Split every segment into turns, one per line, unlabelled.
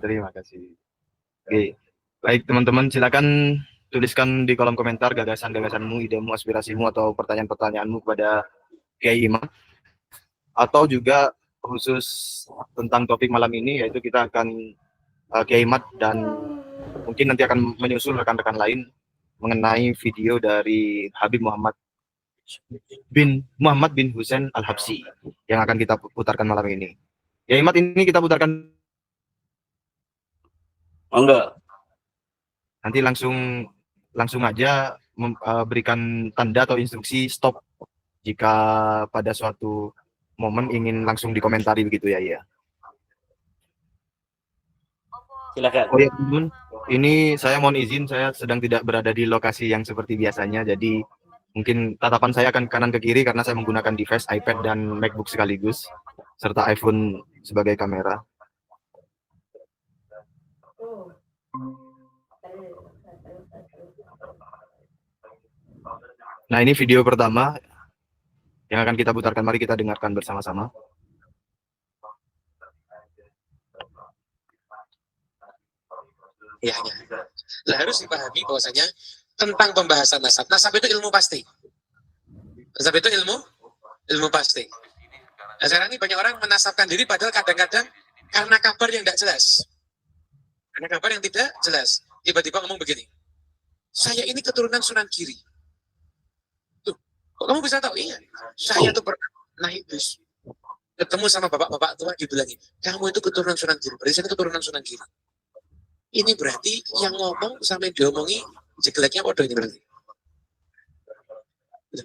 Terima kasih. Oke. Baik teman-teman, silakan tuliskan di kolom komentar gagasan-gagasanmu, idemu, aspirasimu atau pertanyaan-pertanyaanmu kepada Kiai Imam, atau juga khusus tentang topik malam ini, yaitu kita akan Kiai Mat dan mungkin nanti akan menyusul rekan-rekan lain mengenai video dari Habib Muhammad bin Husain Al-Habsyi yang akan kita putarkan malam ini. Kiai Mat, ini kita putarkan.
Enggak.
Nanti langsung aja berikan tanda atau instruksi stop jika pada suatu momen ingin langsung dikomentari begitu ya. Iya.
Silakan.
Oh ya teman, ini saya mohon izin, saya sedang tidak berada di lokasi yang seperti biasanya, jadi mungkin tatapan saya akan kanan ke kiri karena saya menggunakan device iPad dan MacBook sekaligus, serta iPhone sebagai kamera. Nah, ini video pertama yang akan kita putarkan, mari kita dengarkan bersama-sama.
Ya. Nah, harus dipahami bahwasanya tentang pembahasan nasab. Nasab itu ilmu pasti. Nasab itu ilmu pasti. Nah, sekarang ini banyak orang menasabkan diri padahal kadang-kadang karena kabar yang tidak jelas. Karena kabar yang tidak jelas. Tiba-tiba ngomong begini. Saya ini keturunan Sunan Giri. Tuh, kok kamu bisa tahu? Iya. Saya tuh pernah naik bus. Ketemu sama bapak-bapak tua, dibilangin, kamu itu keturunan Sunan Giri. Berarti saya keturunan Sunan Giri. Ini berarti yang ngomong sampai diomongi jeleknya bodoh ini berarti.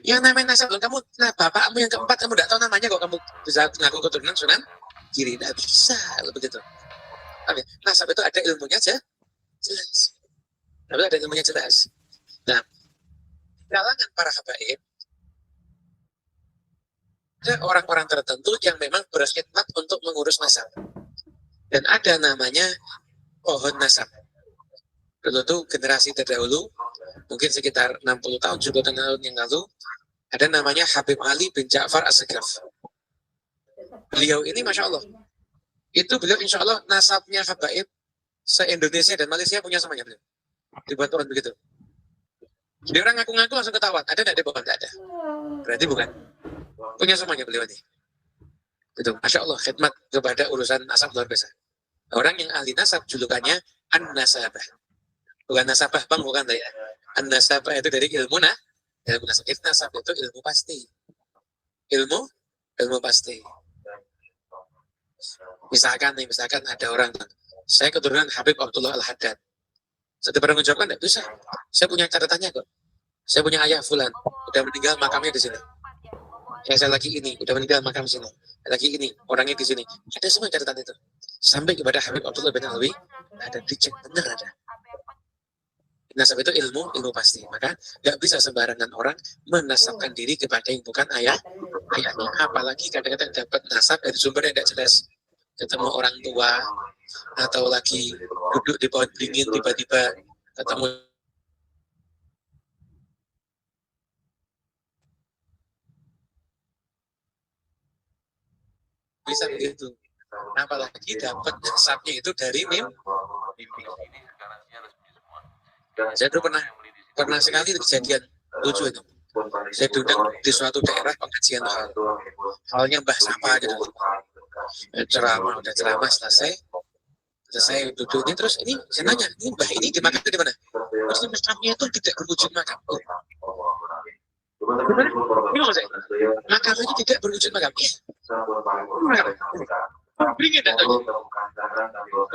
Yang namanya nasab, kamu, nah bapakmu yang keempat kamu tidak tahu namanya kok kamu bisa ngaku keturunan Sunan Giri, tidak bisa begitu. Nasab itu ada ilmunya aja, jelas. Tapi ada ilmunya jelas. Nah, kalangan para habaib ada orang-orang tertentu yang memang berkhidmat untuk mengurus nasab, dan ada namanya pohon nasab. Dulu tuh generasi terdahulu, mungkin sekitar 60 tahun, 70 tahun yang lalu, ada namanya Habib Ali bin Ja'far As-Sagraf. Beliau ini Masya Allah, itu beliau insya Allah nasabnya habaib se-Indonesia dan Malaysia punya semuanya beliau. Dibuat pohon begitu. Jadi orang ngaku-ngaku langsung ketahuan, ada tidak di pohon? Tidak ada. Berarti bukan. Punya semuanya beliau ini. Itu, Masya Allah, khidmat kepada urusan nasab luar biasa. Orang yang ahli nasab julukannya An-Nasabah. Bukan nasabah bang, bukan ya. An-Nasabah itu dari ilmu nasab. Nasab itu ilmu pasti. Ilmu pasti. Misalkan ada orang, saya keturunan Habib Abdullah Al-Haddad. Saya pernah mengucapkan, tidak bisa. Saya punya catatannya kok. Saya punya ayah fulan, udah meninggal makamnya di sini. Saya lagi ini, udah meninggal makam sini. Lagi ini, orangnya di sini. Ada semua catatan itu. Sampai kepada Habib Abdullah bin Alwi, ada dicek, benar ada. Nasab itu ilmu pasti. Maka nggak bisa sembarangan orang menasabkan diri kepada yang bukan ayahnya. Apalagi kadang-kadang dapat nasab dari sumber yang tidak jelas. Ketemu orang tua, atau lagi duduk di pohon beringin, tiba-tiba ketemu bisa begitu. Apalagi dapat nasabnya itu dari mimpi. Saya dulu pernah sekali kejadian lucu itu. Saya diundang di suatu daerah pengajian halnya Mbah Sapa gitu. Udah ceramah selesai duduk ini, terus ini saya nanya, ini Mbah ini dimakan di mana? Terus makamnya itu tidak berwujud makam. Gimana saya? Makamnya tidak berwujud makam. Beringin dan tahu.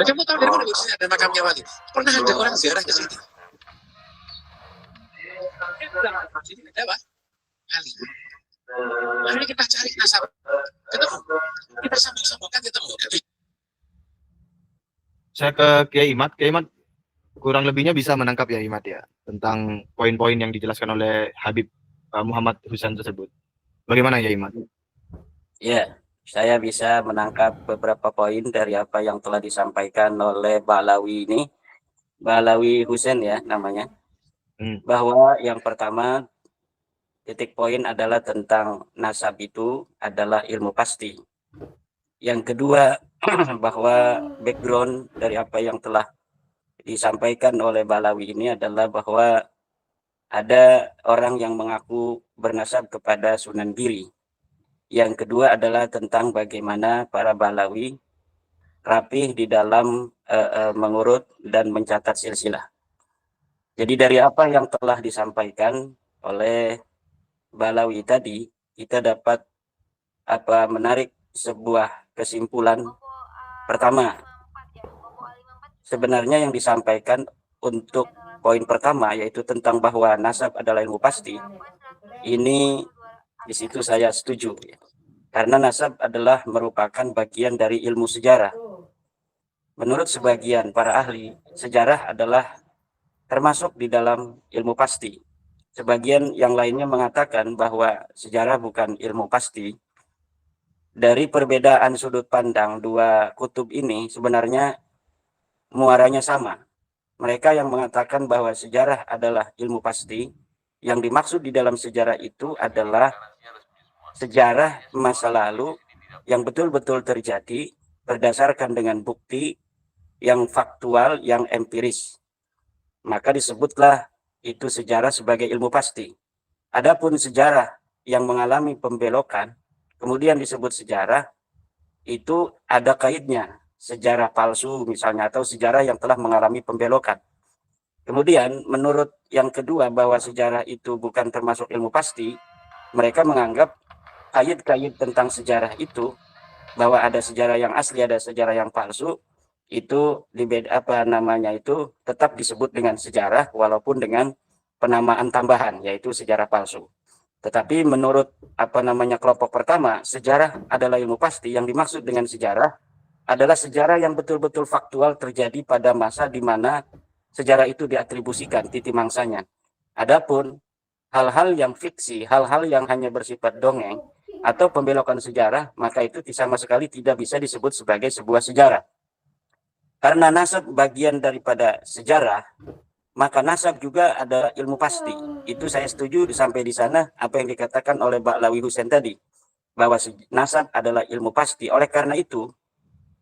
Kamu tahu dari mana wujudnya ada makamnya wali? Pernah ada orang ziarah ke sini? Sini ada apa? Ali. Mari kita cari nasab. Ketemu. Kita sambung-sambungkan ketemu.
Saya ke Kiai Imat. Kiai Imat kurang lebihnya bisa menangkap ya Imat ya tentang poin-poin yang dijelaskan oleh Habib Muhammad Husain tersebut. Bagaimana ya Imat?
Ya, saya bisa menangkap beberapa poin dari apa yang telah disampaikan oleh Balawi ini. Balawi Husain ya namanya. Bahwa yang pertama titik poin adalah tentang nasab itu adalah ilmu pasti. Yang kedua, bahwa background dari apa yang telah disampaikan oleh Balawi ini adalah bahwa ada orang yang mengaku bernasab kepada Sunan Giri. Yang kedua adalah tentang bagaimana para Balawi rapih di dalam mengurut dan mencatat silsilah. Jadi dari apa yang telah disampaikan oleh Balawi tadi, kita dapat menarik sebuah kesimpulan. Pertama, sebenarnya yang disampaikan untuk poin pertama, yaitu tentang bahwa nasab adalah ilmu pasti, ini di situ saya setuju. Karena nasab adalah merupakan bagian dari ilmu sejarah. Menurut sebagian para ahli, sejarah adalah termasuk di dalam ilmu pasti. Sebagian yang lainnya mengatakan bahwa sejarah bukan ilmu pasti. Dari perbedaan sudut pandang dua kutub ini sebenarnya muaranya sama. Mereka yang mengatakan bahwa sejarah adalah ilmu pasti, yang dimaksud di dalam sejarah itu adalah sejarah masa lalu yang betul-betul terjadi berdasarkan dengan bukti yang faktual, yang empiris. Maka disebutlah itu sejarah sebagai ilmu pasti. Adapun sejarah yang mengalami pembelokan, kemudian disebut sejarah, itu ada kaitnya. Sejarah palsu misalnya, atau sejarah yang telah mengalami pembelokan. Kemudian menurut yang kedua bahwa sejarah itu bukan termasuk ilmu pasti, mereka menganggap kait-kait tentang sejarah itu, bahwa ada sejarah yang asli, ada sejarah yang palsu, itu itu tetap disebut dengan sejarah walaupun dengan penamaan tambahan, yaitu sejarah palsu. Tetapi menurut kelompok pertama, sejarah adalah ilmu pasti. Yang dimaksud dengan sejarah adalah sejarah yang betul-betul faktual terjadi pada masa di mana sejarah itu diatribusikan titik mangsanya. Adapun hal-hal yang fiksi, hal-hal yang hanya bersifat dongeng atau pembelokan sejarah, maka itu sama sekali tidak bisa disebut sebagai sebuah sejarah. Karena nasab bagian daripada sejarah, maka nasab juga ada ilmu pasti. Itu saya setuju sampai di sana apa yang dikatakan oleh Ba'lawi Husain tadi, bahwa nasab adalah ilmu pasti. Oleh karena itu,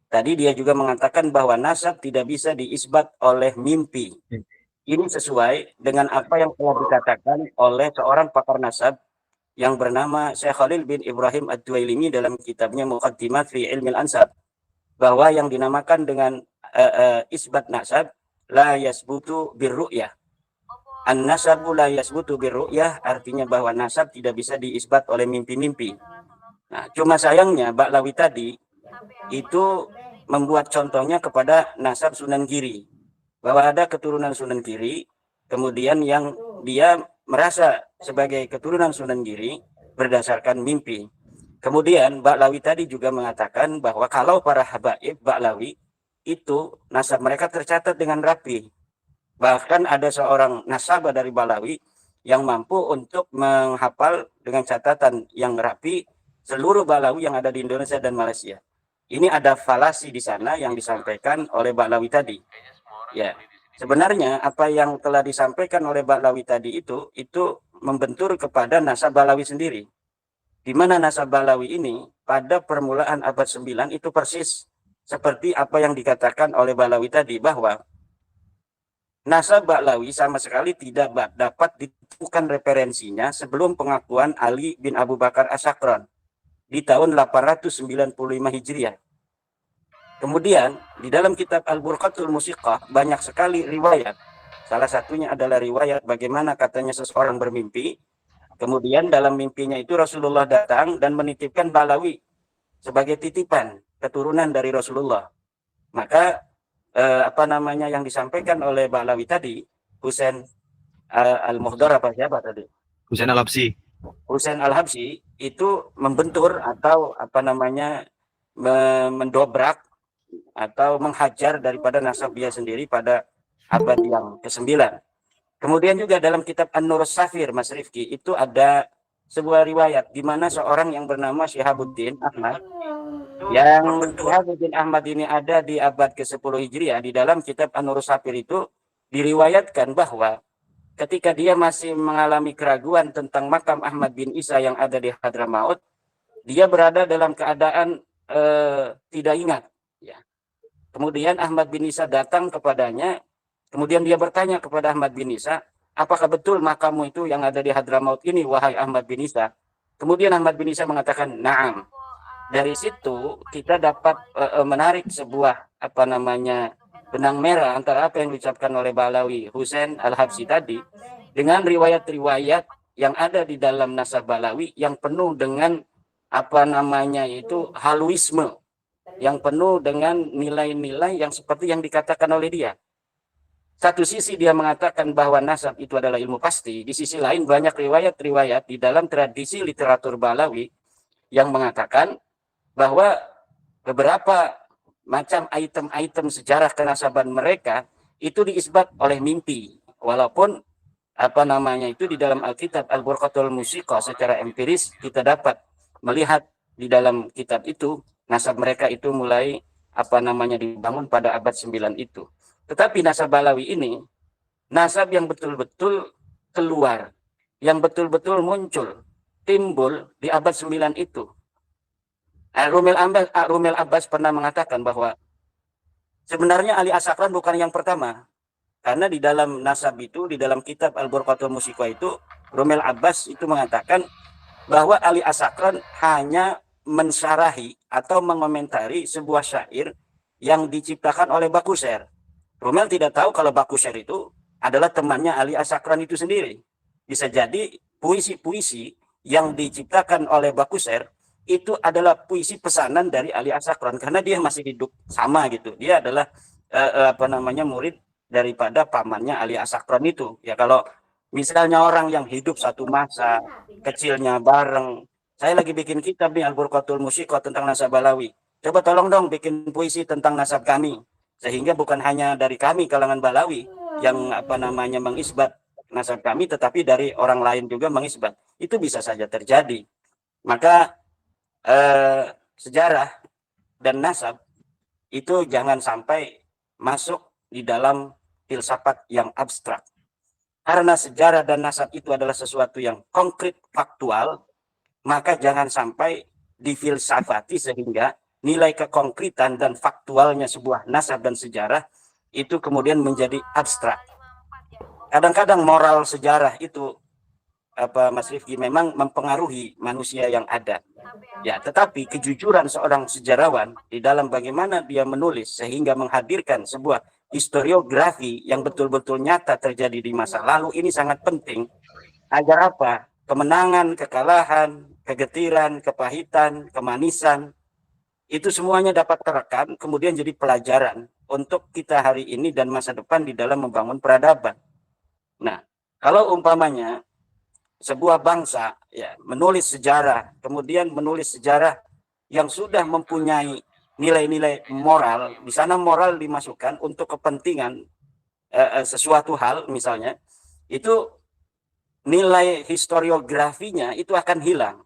tadi dia juga mengatakan bahwa nasab tidak bisa diisbat oleh mimpi. Ini sesuai dengan apa yang telah dikatakan oleh seorang pakar nasab yang bernama Syekh Khalil bin Ibrahim Ad-Duwailimi dalam kitabnya Muqaddimat fi Ilmil Ansab, bahwa yang dinamakan dengan isbat nasab la yasbutu birru'yah. An-nasabu la yasbutu birru'yah artinya bahwa nasab tidak bisa diisbat oleh mimpi-mimpi. Nah, cuma sayangnya Ba'lawi tadi itu membuat contohnya kepada nasab Sunan Giri, bahwa ada keturunan Sunan Giri, kemudian yang dia merasa sebagai keturunan Sunan Giri berdasarkan mimpi. Kemudian Ba'lawi tadi juga mengatakan bahwa kalau para habaib Ba'lawi itu nasab mereka tercatat dengan rapi. Bahkan ada seorang nasabah dari Ba'lawi yang mampu untuk menghafal dengan catatan yang rapi seluruh Ba'lawi yang ada di Indonesia dan Malaysia. Ini ada falasi di sana yang disampaikan oleh Ba'lawi tadi. Ya, sebenarnya apa yang telah disampaikan oleh Ba'lawi tadi itu membentur kepada nasab Ba'lawi sendiri. Di mana nasab Ba'lawi ini pada permulaan abad 9 itu persis seperti apa yang dikatakan oleh Ba'lawi tadi, bahwa nasab Ba'lawi sama sekali tidak dapat ditemukan referensinya sebelum pengakuan Ali bin Abu Bakar As-Sakran di tahun 895 Hijriah. Kemudian di dalam kitab Al-Burqatul Musiqah banyak sekali riwayat. Salah satunya adalah riwayat bagaimana katanya seseorang bermimpi. Kemudian dalam mimpinya itu Rasulullah datang dan menitipkan Ba'lawi sebagai titipan keturunan dari Rasulullah. Maka yang disampaikan oleh Ba'lawi tadi, Husain Al-Muhdar
Husain Al-Habsyi.
Husain Al-Habsyi itu membentur atau mendobrak atau menghajar daripada nasab dia sendiri pada abad yang ke-9. Kemudian juga dalam kitab An-Nur Safir, Mas Rifki, itu ada sebuah riwayat di mana seorang yang bernama Syihabuddin Ahmad, yang Syihabuddin Ahmad ini ada di abad ke-10 Hijriah. Di dalam kitab An-Nur Safir itu diriwayatkan bahwa ketika dia masih mengalami keraguan tentang makam Ahmad bin Isa yang ada di Hadramaut, dia berada dalam keadaan tidak ingat. Ya. Kemudian Ahmad bin Isa datang kepadanya, kemudian dia bertanya kepada Ahmad bin Isa, apakah betul makammu itu yang ada di Hadramaut ini, wahai Ahmad bin Isa? Kemudian Ahmad bin Isa mengatakan, na'am. Dari situ kita dapat menarik sebuah benang merah antara apa yang diucapkan oleh Ba'alawi Husain Al-Habsyi tadi dengan riwayat-riwayat yang ada di dalam nasab Ba'alawi yang penuh dengan haluisme, yang penuh dengan nilai-nilai yang seperti yang dikatakan oleh dia. Satu sisi dia mengatakan bahwa nasab itu adalah ilmu pasti, di sisi lain banyak riwayat-riwayat di dalam tradisi literatur Ba'alawi yang mengatakan bahwa beberapa macam item-item sejarah kenasaban mereka itu diisbat oleh mimpi, walaupun itu di dalam Alkitab Al-Burqatul Musiqa secara empiris kita dapat melihat di dalam kitab itu nasab mereka itu mulai dibangun pada abad 9 itu. Tetapi nasab Ba'alawi ini nasab yang betul-betul keluar, yang betul-betul muncul, timbul di abad 9 itu. Rumel Abbas pernah mengatakan bahwa sebenarnya Ali As-Sakran bukan yang pertama, karena di dalam nasab itu, di dalam kitab Al-Burqatul Musiqa itu, Rumel Abbas itu mengatakan bahwa Ali As-Sakran hanya mensyarahi atau mengomentari sebuah syair yang diciptakan oleh Bakusher. Rumel tidak tahu kalau Bakusher itu adalah temannya Ali As-Sakran itu sendiri. Bisa jadi puisi-puisi yang diciptakan oleh Bakusher itu adalah puisi pesanan dari Ali As-Sakran, karena dia masih hidup sama gitu. Dia adalah murid daripada pamannya Ali As-Sakran itu. Ya kalau misalnya orang yang hidup satu masa, kecilnya bareng, saya lagi bikin kitab nih Al-Burqatul Musiqa tentang nasab Ba'alawi. Coba tolong dong bikin puisi tentang nasab kami. Sehingga bukan hanya dari kami kalangan Ba'alawi yang mengisbat nasab kami, tetapi dari orang lain juga mengisbat. Itu bisa saja terjadi. Maka sejarah dan nasab itu jangan sampai masuk di dalam filsafat yang abstrak. Karena sejarah dan nasab itu adalah sesuatu yang konkret, faktual, maka jangan sampai difilsafati sehingga nilai kekonkretan dan faktualnya sebuah nasab dan sejarah itu kemudian menjadi abstrak. Kadang-kadang moral sejarah itu Mas Rifki memang mempengaruhi manusia yang ada. Ya, tetapi kejujuran seorang sejarawan di dalam bagaimana dia menulis sehingga menghadirkan sebuah historiografi yang betul-betul nyata terjadi di masa lalu ini sangat penting agar kemenangan, kekalahan, kegetiran, kepahitan, kemanisan itu semuanya dapat terekam kemudian jadi pelajaran untuk kita hari ini dan masa depan di dalam membangun peradaban. Nah, kalau umpamanya sebuah bangsa ya menulis sejarah, kemudian menulis sejarah yang sudah mempunyai nilai-nilai moral, di sana moral dimasukkan untuk kepentingan sesuatu hal misalnya, itu nilai historiografinya itu akan hilang.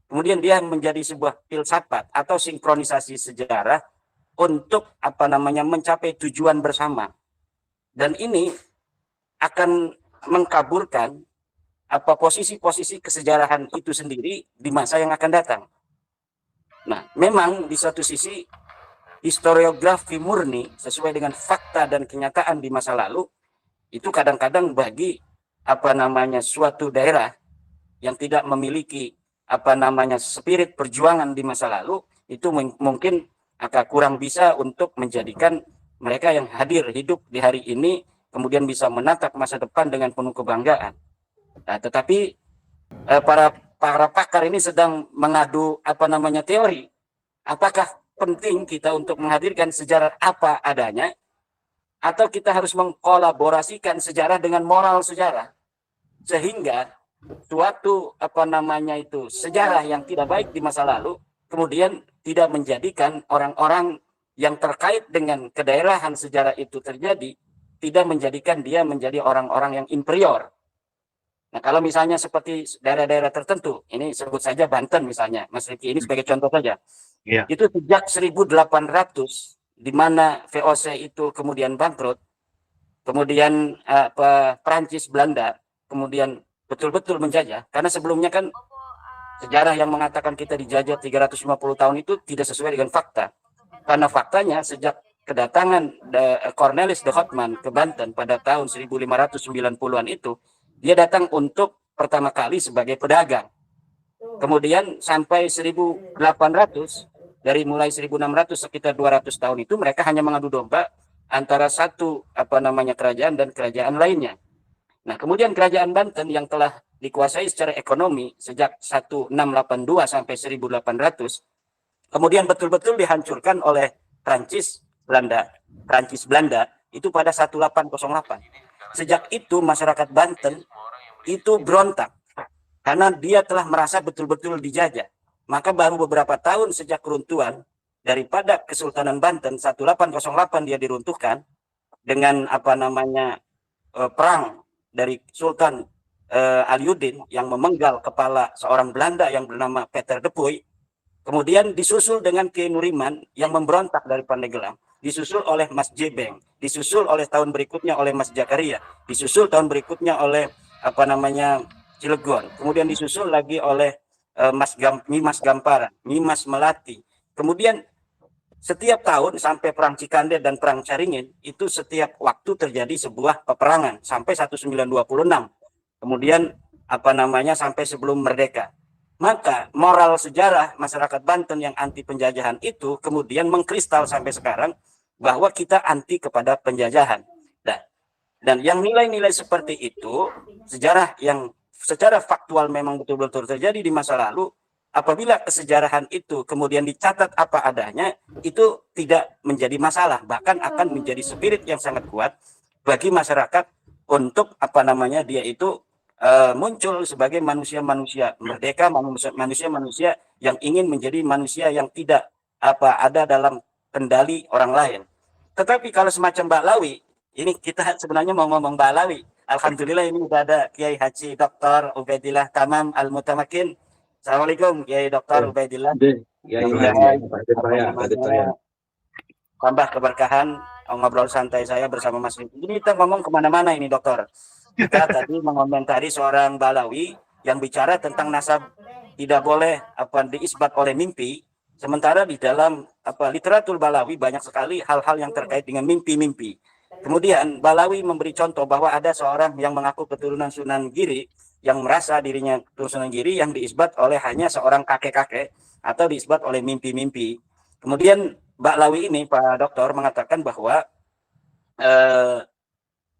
Kemudian dia menjadi sebuah filsafat atau sinkronisasi sejarah untuk mencapai tujuan bersama. Dan ini akan mengkaburkan posisi-posisi kesejarahan itu sendiri di masa yang akan datang. Nah, memang di satu sisi historiografi murni sesuai dengan fakta dan kenyataan di masa lalu itu kadang-kadang bagi suatu daerah yang tidak memiliki spirit perjuangan di masa lalu itu mungkin akan kurang bisa untuk menjadikan mereka yang hadir hidup di hari ini kemudian bisa menatap masa depan dengan penuh kebanggaan. Nah, tetapi para pakar ini sedang mengadu teori. Apakah penting kita untuk menghadirkan sejarah apa adanya atau kita harus mengkolaborasikan sejarah dengan moral sejarah sehingga suatu sejarah yang tidak baik di masa lalu kemudian tidak menjadikan orang-orang yang terkait dengan kedaerahan sejarah itu terjadi, tidak menjadikan dia menjadi orang-orang yang inferior. Nah, kalau misalnya seperti daerah-daerah tertentu, ini sebut saja Banten misalnya, Mas Rifki, ini sebagai contoh saja. Yeah. Itu sejak 1800, di mana VOC itu kemudian bangkrut, kemudian Perancis, Belanda, kemudian betul-betul menjajah. Karena sebelumnya kan sejarah yang mengatakan kita dijajah 350 tahun itu tidak sesuai dengan fakta. Karena faktanya sejak kedatangan Cornelis de Houtman ke Banten pada tahun 1590-an itu, dia datang untuk pertama kali sebagai pedagang. Kemudian sampai 1800, dari mulai 1600 sekitar 200 tahun itu mereka hanya mengadu domba antara satu kerajaan dan kerajaan lainnya. Nah, kemudian kerajaan Banten yang telah dikuasai secara ekonomi sejak 1682 sampai 1800, kemudian betul-betul dihancurkan oleh Prancis Belanda itu pada 1808. Sejak itu masyarakat Banten itu berontak karena dia telah merasa betul-betul dijajah. Maka baru beberapa tahun sejak keruntuhan daripada Kesultanan Banten 1808 dia diruntuhkan dengan perang dari Sultan Aliuddin yang memenggal kepala seorang Belanda yang bernama Peter de Puy. Kemudian disusul dengan Kiai Nuriman yang memberontak dari Pandeglang, disusul oleh Mas Jebeng, disusul oleh tahun berikutnya oleh Mas Jakaria, disusul tahun berikutnya oleh Cilegon, kemudian disusul lagi oleh Mimas Gampara, Mimas Melati. Kemudian setiap tahun sampai perang Cikande dan perang Caringin itu setiap waktu terjadi sebuah peperangan sampai 1926. Kemudian sampai sebelum merdeka. Maka moral sejarah masyarakat Banten yang anti penjajahan itu kemudian mengkristal sampai sekarang bahwa kita anti kepada penjajahan. Dan yang nilai-nilai seperti itu, sejarah yang secara faktual memang betul-betul terjadi di masa lalu, apabila kesejarahan itu kemudian dicatat apa adanya, itu tidak menjadi masalah, bahkan akan menjadi spirit yang sangat kuat bagi masyarakat untuk dia itu muncul sebagai manusia-manusia merdeka, manusia-manusia yang ingin menjadi manusia yang tidak ada dalam kendali orang lain. Tetapi kalau semacam Baklawi, ini kita sebenarnya mau ngomong Baklawi. Alhamdulillah ini sudah ada Kiai Haji Dr. Ubaidillah Tamam Al-Mutamakin. Assalamualaikum Kiai Dr. Ubaidillah. Tambah keberkahan ngobrol santai saya bersama Mas Riki. Ini kita ngomong kemana-mana ini dokter. Kita tadi mengomentari seorang Balawi yang bicara tentang nasab tidak boleh diisbat oleh mimpi. Sementara di dalam literatur Balawi banyak sekali hal-hal yang terkait dengan mimpi-mimpi. Kemudian Balawi memberi contoh bahwa ada seorang yang mengaku keturunan Sunan Giri yang merasa dirinya keturunan Sunan Giri yang diisbat oleh hanya seorang kakek-kakek atau diisbat oleh mimpi-mimpi. Kemudian Balawi ini Pak Dokter mengatakan bahwa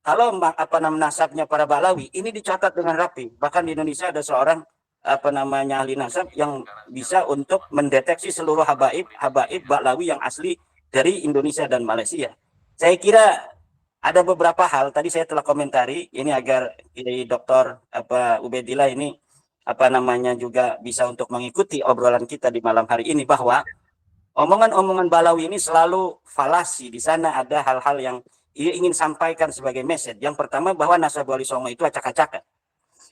kalau nasabnya para Balawi ini dicatat dengan rapi. Bahkan di Indonesia ada seorang ahli nasab yang bisa untuk mendeteksi seluruh habaib Balawi yang asli dari Indonesia dan Malaysia. Saya kira ada beberapa hal tadi saya telah komentari ini agar Dr. Ubaidillah ini juga bisa untuk mengikuti obrolan kita di malam hari ini, bahwa omongan-omongan Balawi ini selalu falasi. Di sana ada hal-hal yang ia ingin sampaikan sebagai message. Yang pertama bahwa nasab Wali Songo itu acak-acakan.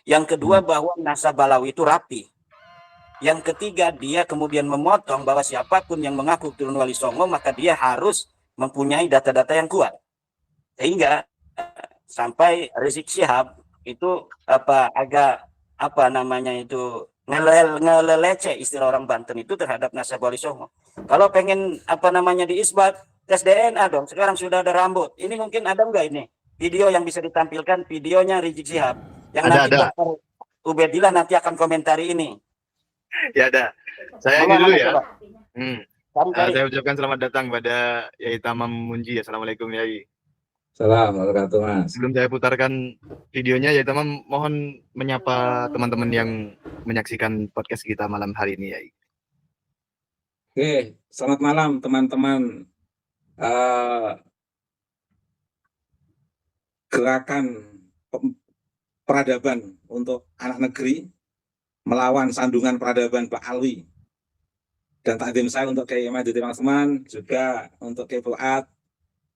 Yang kedua bahwa nasab Balawi itu rapi. Yang ketiga dia kemudian memotong bahwa siapapun yang mengaku turun Wali Songo maka dia harus mempunyai data-data yang kuat. Sehingga sampai Rizik Syihab itu agak ngelelece istilah orang Banten itu terhadap nasab Wali Songo. Kalau pengen diisbat, tes DNA dong. Sekarang sudah ada rambut. Ini mungkin ada enggak ini video yang bisa ditampilkan, videonya Rizik Syihab yang nanti Dr. Ubaidillah nanti akan komentari ini.
Ya ada. Saya ini dulu ya. Saya ucapkan selamat datang pada Yai Tamam Munji. Assalamualaikum Yai.
Assalamualaikum Mas.
Sebelum saya putarkan videonya, Yai Tamam mohon menyapa teman-teman yang menyaksikan podcast kita malam hari ini, Yai.
Oke, selamat malam teman-teman. Gerakan peradaban untuk anak negeri melawan sandungan peradaban Pak Alwi, dan takdim saya untuk Kiai Madi teman-teman, juga untuk Kiai Fuad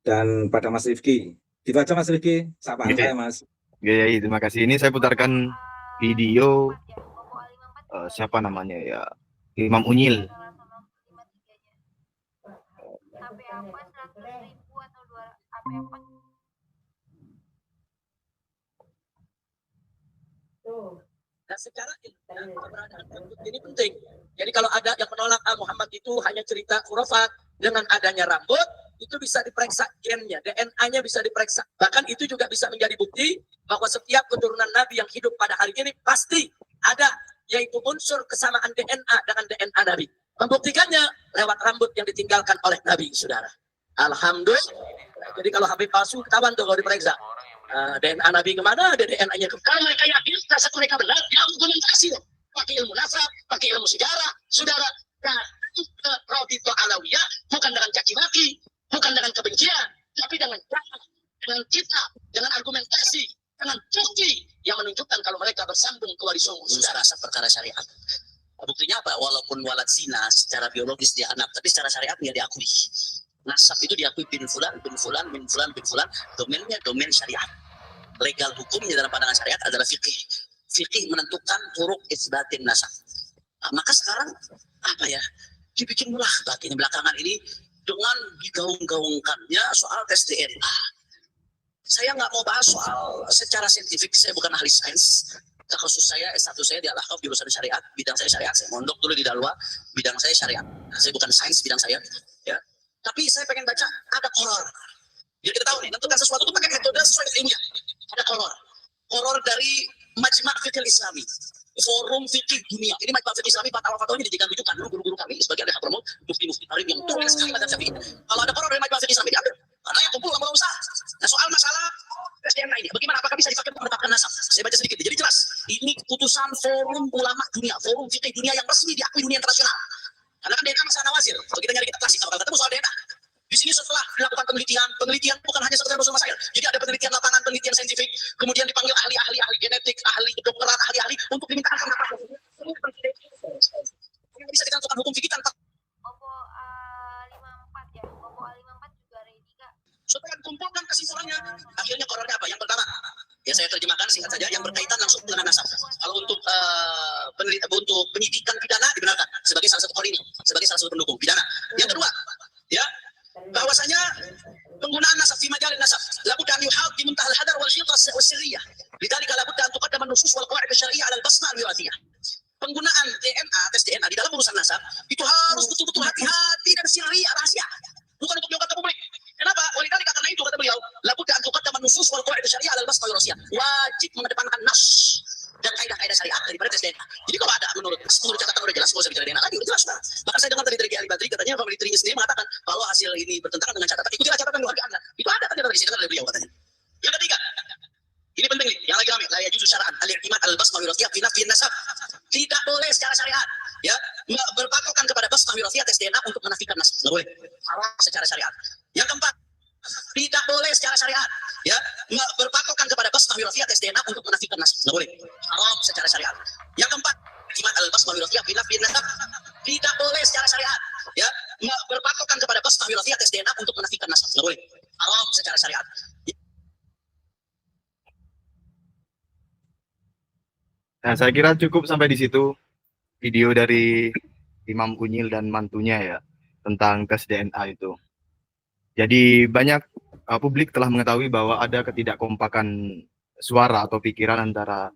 dan pada Mas Rifki. Gitu aja Mas Rifki, sapaan saya Mas.
Oke, Yai, terima kasih. Ini saya putarkan video siapa namanya ya, Imam Unyil.
secara ilmiah keberadaan rambut ini penting. Jadi kalau ada yang menolak Muhammad itu hanya cerita khurafat, dengan adanya rambut itu bisa diperiksa gennya, DNA-nya bisa diperiksa. Bahkan itu juga bisa menjadi bukti bahwa setiap keturunan Nabi yang hidup pada hari ini pasti ada, yaitu unsur kesamaan DNA dengan DNA Nabi. Membuktikannya lewat rambut yang ditinggalkan oleh Nabi, saudara. Alhamdulillah. Jadi kalau Habib palsu ketahuan tuh kalau diperiksa. DNA Nabi kemana? Ada DNA-nya ke kalau mereka yakin rasa mereka benar, ya argumentasi loh. Pakai ilmu nasab, pakai ilmu sejarah, saudara. Nah, Raudhah Alawiyah bukan dengan caci maki, bukan dengan kebencian, tapi dengan kitab, dengan argumentasi, dengan bukti yang menunjukkan kalau mereka bersambung ke wali songo, saudara, perkara syariat. Buktinya apa? Walaupun walad zina secara biologis dia anak, tapi secara syariat dia diakui. Nasab itu diakui bin fulan, bin fulan, bin fulan, bin fulan. Domainnya domain syariat. Legal hukumnya dalam pandangan syariat adalah fikih. Fikih menentukan turuk isbatin nasab. Nah, maka sekarang apa ya? Dibikin mulah batin belakangan ini dengan digaung-gaungkannya soal tes DNA. Saya nggak mau bahas soal secara saintifik. Saya bukan ahli sains. Khusus saya S1 saya di Al-Ahqaf jurusan syariat, bidang saya syariat. Saya mondok dulu di Dalwa, bidang saya syariat. Saya bukan sains bidang saya, ya. Tapi saya pengen baca ada horor. Jadi kita tahu nih, tentukan sesuatu itu pakai metode sesuai dengan ilmiah. Ada horor. Horor dari Majma' Fiqh Islami, Forum Fikih Dunia. Ini Majma' Fiqh Islami, fatwa-fatwanya dijadikan rujukan. Guru-guru kami sebagai ahli promo, mufti-mufti tarim yang tumben sekali pada Syafi'i. Kalau ada horor dari Majma' Fiqh Islami diambil. Karena yang kumpul lama usaha. Nah, soal masalah tes DNA ini, bagaimana apakah bisa dipakai untuk menetapkan nasab? Saya baca sedikit. Jadi jelas, ini keputusan Forum Ulama Dunia, Forum Fikih Dunia yang resmi diakui dunia internasional. Karena kan DNA masalah nawazir. Kalau kita nyari kitab klasik, kalau ketemu soal DNA. Di sini setelah dilakukan penelitian bukan hanya sekedar usul masail. Jadi ada penelitian lapangan, penelitian saintifik, kemudian dipanggil ahli-ahli, ahli genetik, ahli kedokteran, ahli-ahli untuk dimintakan pendapat. Yang bisa ditentukan hukum fikih tanpa
Oppo A54 ya. Oppo A54 juga ready, Kak.
supaya dikumpulkan kesimpulannya. Akhirnya korornya apa? Yang pertama, ya saya terjemahkan singkat saja, yang berkaitan langsung dengan nasab. Kalau untuk untuk penyidikan pidana dibenarkan sebagai salah satu korini, sebagai salah satu pendukung pidana. Yang kedua, ya, bahwasanya penggunaan nasab fi majalin nasab labudda an yuhad bi muntahal hadar wal hitas was sirriyah. Lidzalika labudda an tuqaddama an-nusus wal qawaid asy-syar'iyyah 'ala al-basma' al-wirathiyah. Penggunaan DNA, tes DNA di dalam urusan nasab itu harus betul-betul hati-hati dan sirri, rahasia. Bukan untuk diungkap ke publik. Kenapa? Walidzalika karena itu kata beliau, labudda an tuqaddama an-nusus wal qawaid asy-syar'iyyah 'ala al-basma' al-wirathiyah. Wajib mengedepankan nas dan kaidah-kaidah syariat daripada tes DNA. Jadi kalau ada menurut catatan udah jelas, nggak usah bicara DNA lagi, udah jelas lah. Bahkan saya dengar tadi dari Ali Badri katanya family tree sendiri mengatakan kalau hasil ini bertentangan dengan catatan, ikutilah catatan keluarga Anda. Itu ada kan dari sini dari beliau katanya. Yang ketiga, ini penting nih, yang lagi rame, la yajuzu syar'an al-i'timad al-basmah wirathiyah fi nafyi nasab. Tidak boleh secara syariat, ya, berpatokan kepada basmah wirathiyah tes DNA untuk menafikan nasab. Nggak boleh. Haram secara syariat. Yang keempat, tidak boleh secara syariat, ya, berpatokan kepada basmah wirathiyah tes DNA untuk menafikan nasab. Nggak boleh. Haram secara syariat. Yang keempat, i'timad al-basmah wirathiyah fi nafyi nasab. Tidak boleh secara syariat, ya, berpatokan kepada basmah wirathiyah tes DNA untuk menafikan nasab. Nggak boleh. Haram secara syariat.
Nah, saya kira cukup sampai di situ video dari Imam Unyil dan mantunya ya tentang tes DNA itu. Jadi banyak publik telah mengetahui bahwa ada ketidakkompakan suara atau pikiran antara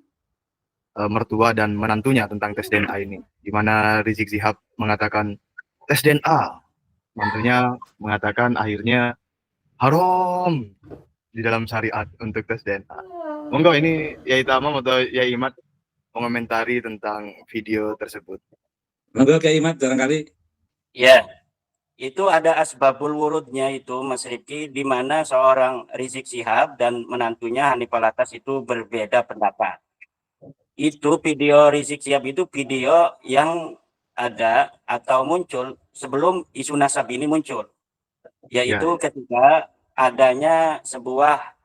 mertua dan menantunya tentang tes DNA ini. Di mana Rizik Syihab mengatakan tes DNA, mantunya mengatakan akhirnya haram di dalam syariat untuk tes DNA. Monggo ini Yai Tamam atau Yai Imad mengomentari tentang video tersebut.
Monggo Kiai Imad barangkali.
Ya, itu ada asbabul wurudnya itu Mas Rifki, di mana seorang Rizik Syihab dan menantunya Hanifah Latas itu berbeda pendapat. Itu video Rizik Syihab itu video yang ada atau muncul sebelum isu nasab ini muncul, yaitu ketika adanya sebuah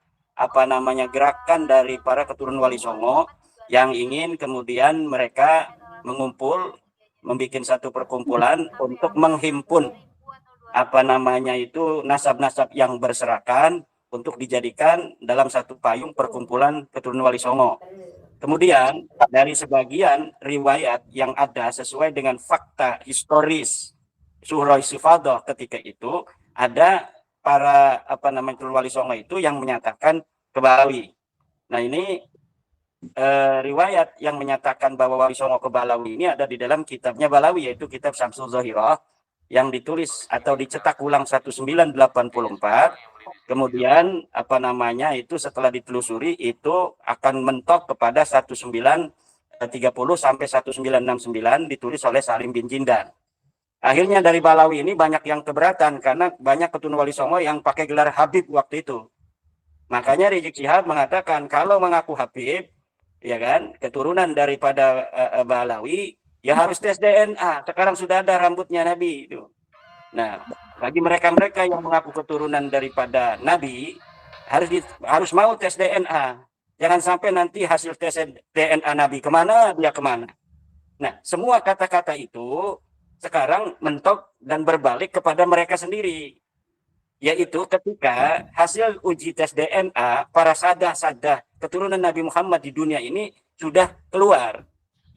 gerakan dari para keturunan Wali Songo yang ingin kemudian mereka mengumpul, membuat satu perkumpulan untuk menghimpun nasab-nasab yang berserakan untuk dijadikan dalam satu payung perkumpulan keturunan Wali Songo. Kemudian dari sebagian riwayat yang ada sesuai dengan fakta historis Surah Sifadah ketika itu, ada para keturunan Wali Songo itu yang menyatakan ke Balawi. Nah, ini riwayat yang menyatakan bahwa Wali Songo ke Balawi ini ada di dalam kitabnya Balawi, yaitu kitab Syamsul Zahirah yang ditulis atau dicetak ulang 1984. Kemudian apa namanya itu setelah ditelusuri itu akan mentok kepada 1930 sampai 1969 ditulis oleh Salim bin Jindan. Akhirnya dari Balawi ini banyak yang keberatan karena banyak keturunan Wali Songo yang pakai gelar Habib waktu itu. Makanya Rizik Syihab mengatakan kalau mengaku Habib, ya kan, keturunan daripada Balawi, ya harus tes DNA. Sekarang sudah ada rambutnya Nabi itu. Nah, bagi mereka-mereka yang mengaku keturunan daripada Nabi, harus mau tes DNA. Jangan sampai nanti hasil tes DNA Nabi kemana, dia kemana. Nah, semua kata-kata itu sekarang mentok dan berbalik kepada mereka sendiri. Yaitu ketika hasil uji tes DNA para sadah-sadah keturunan Nabi Muhammad di dunia ini sudah keluar.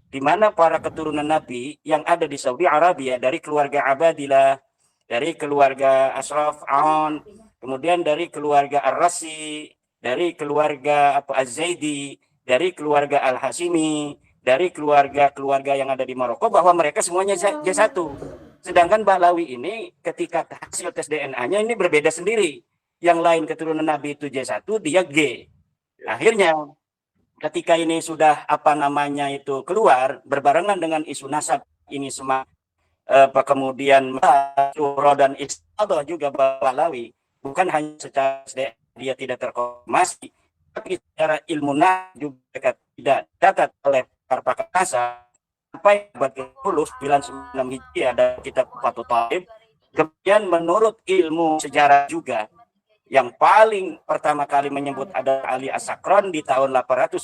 Di mana para keturunan Nabi yang ada di Saudi Arabia dari keluarga Abadilah, dari keluarga Ashraf Aun, kemudian dari keluarga Ar-Rasi, dari keluarga Az-Zaidi, dari keluarga Al-Hashimi, dari keluarga-keluarga yang ada di Maroko, bahwa mereka semuanya J1. Sedangkan Balawi ini ketika hasil tes DNA-nya ini berbeda sendiri. Yang lain keturunan Nabi itu J1, dia G. Akhirnya ketika ini sudah apa namanya itu keluar berbarengan dengan isu nasab ini semua kemudian Suro dan Istiadah juga Balawi, bukan hanya secara dia tidak terkonfirmasi, tapi secara ilmu juga tidak catat oleh para pakar nasab. Sampai abad ke-10 99 Hijriah ada kitab Fathul Talib. Kemudian menurut ilmu sejarah juga yang paling pertama kali menyebut ada Ali As-Sakron di tahun 895.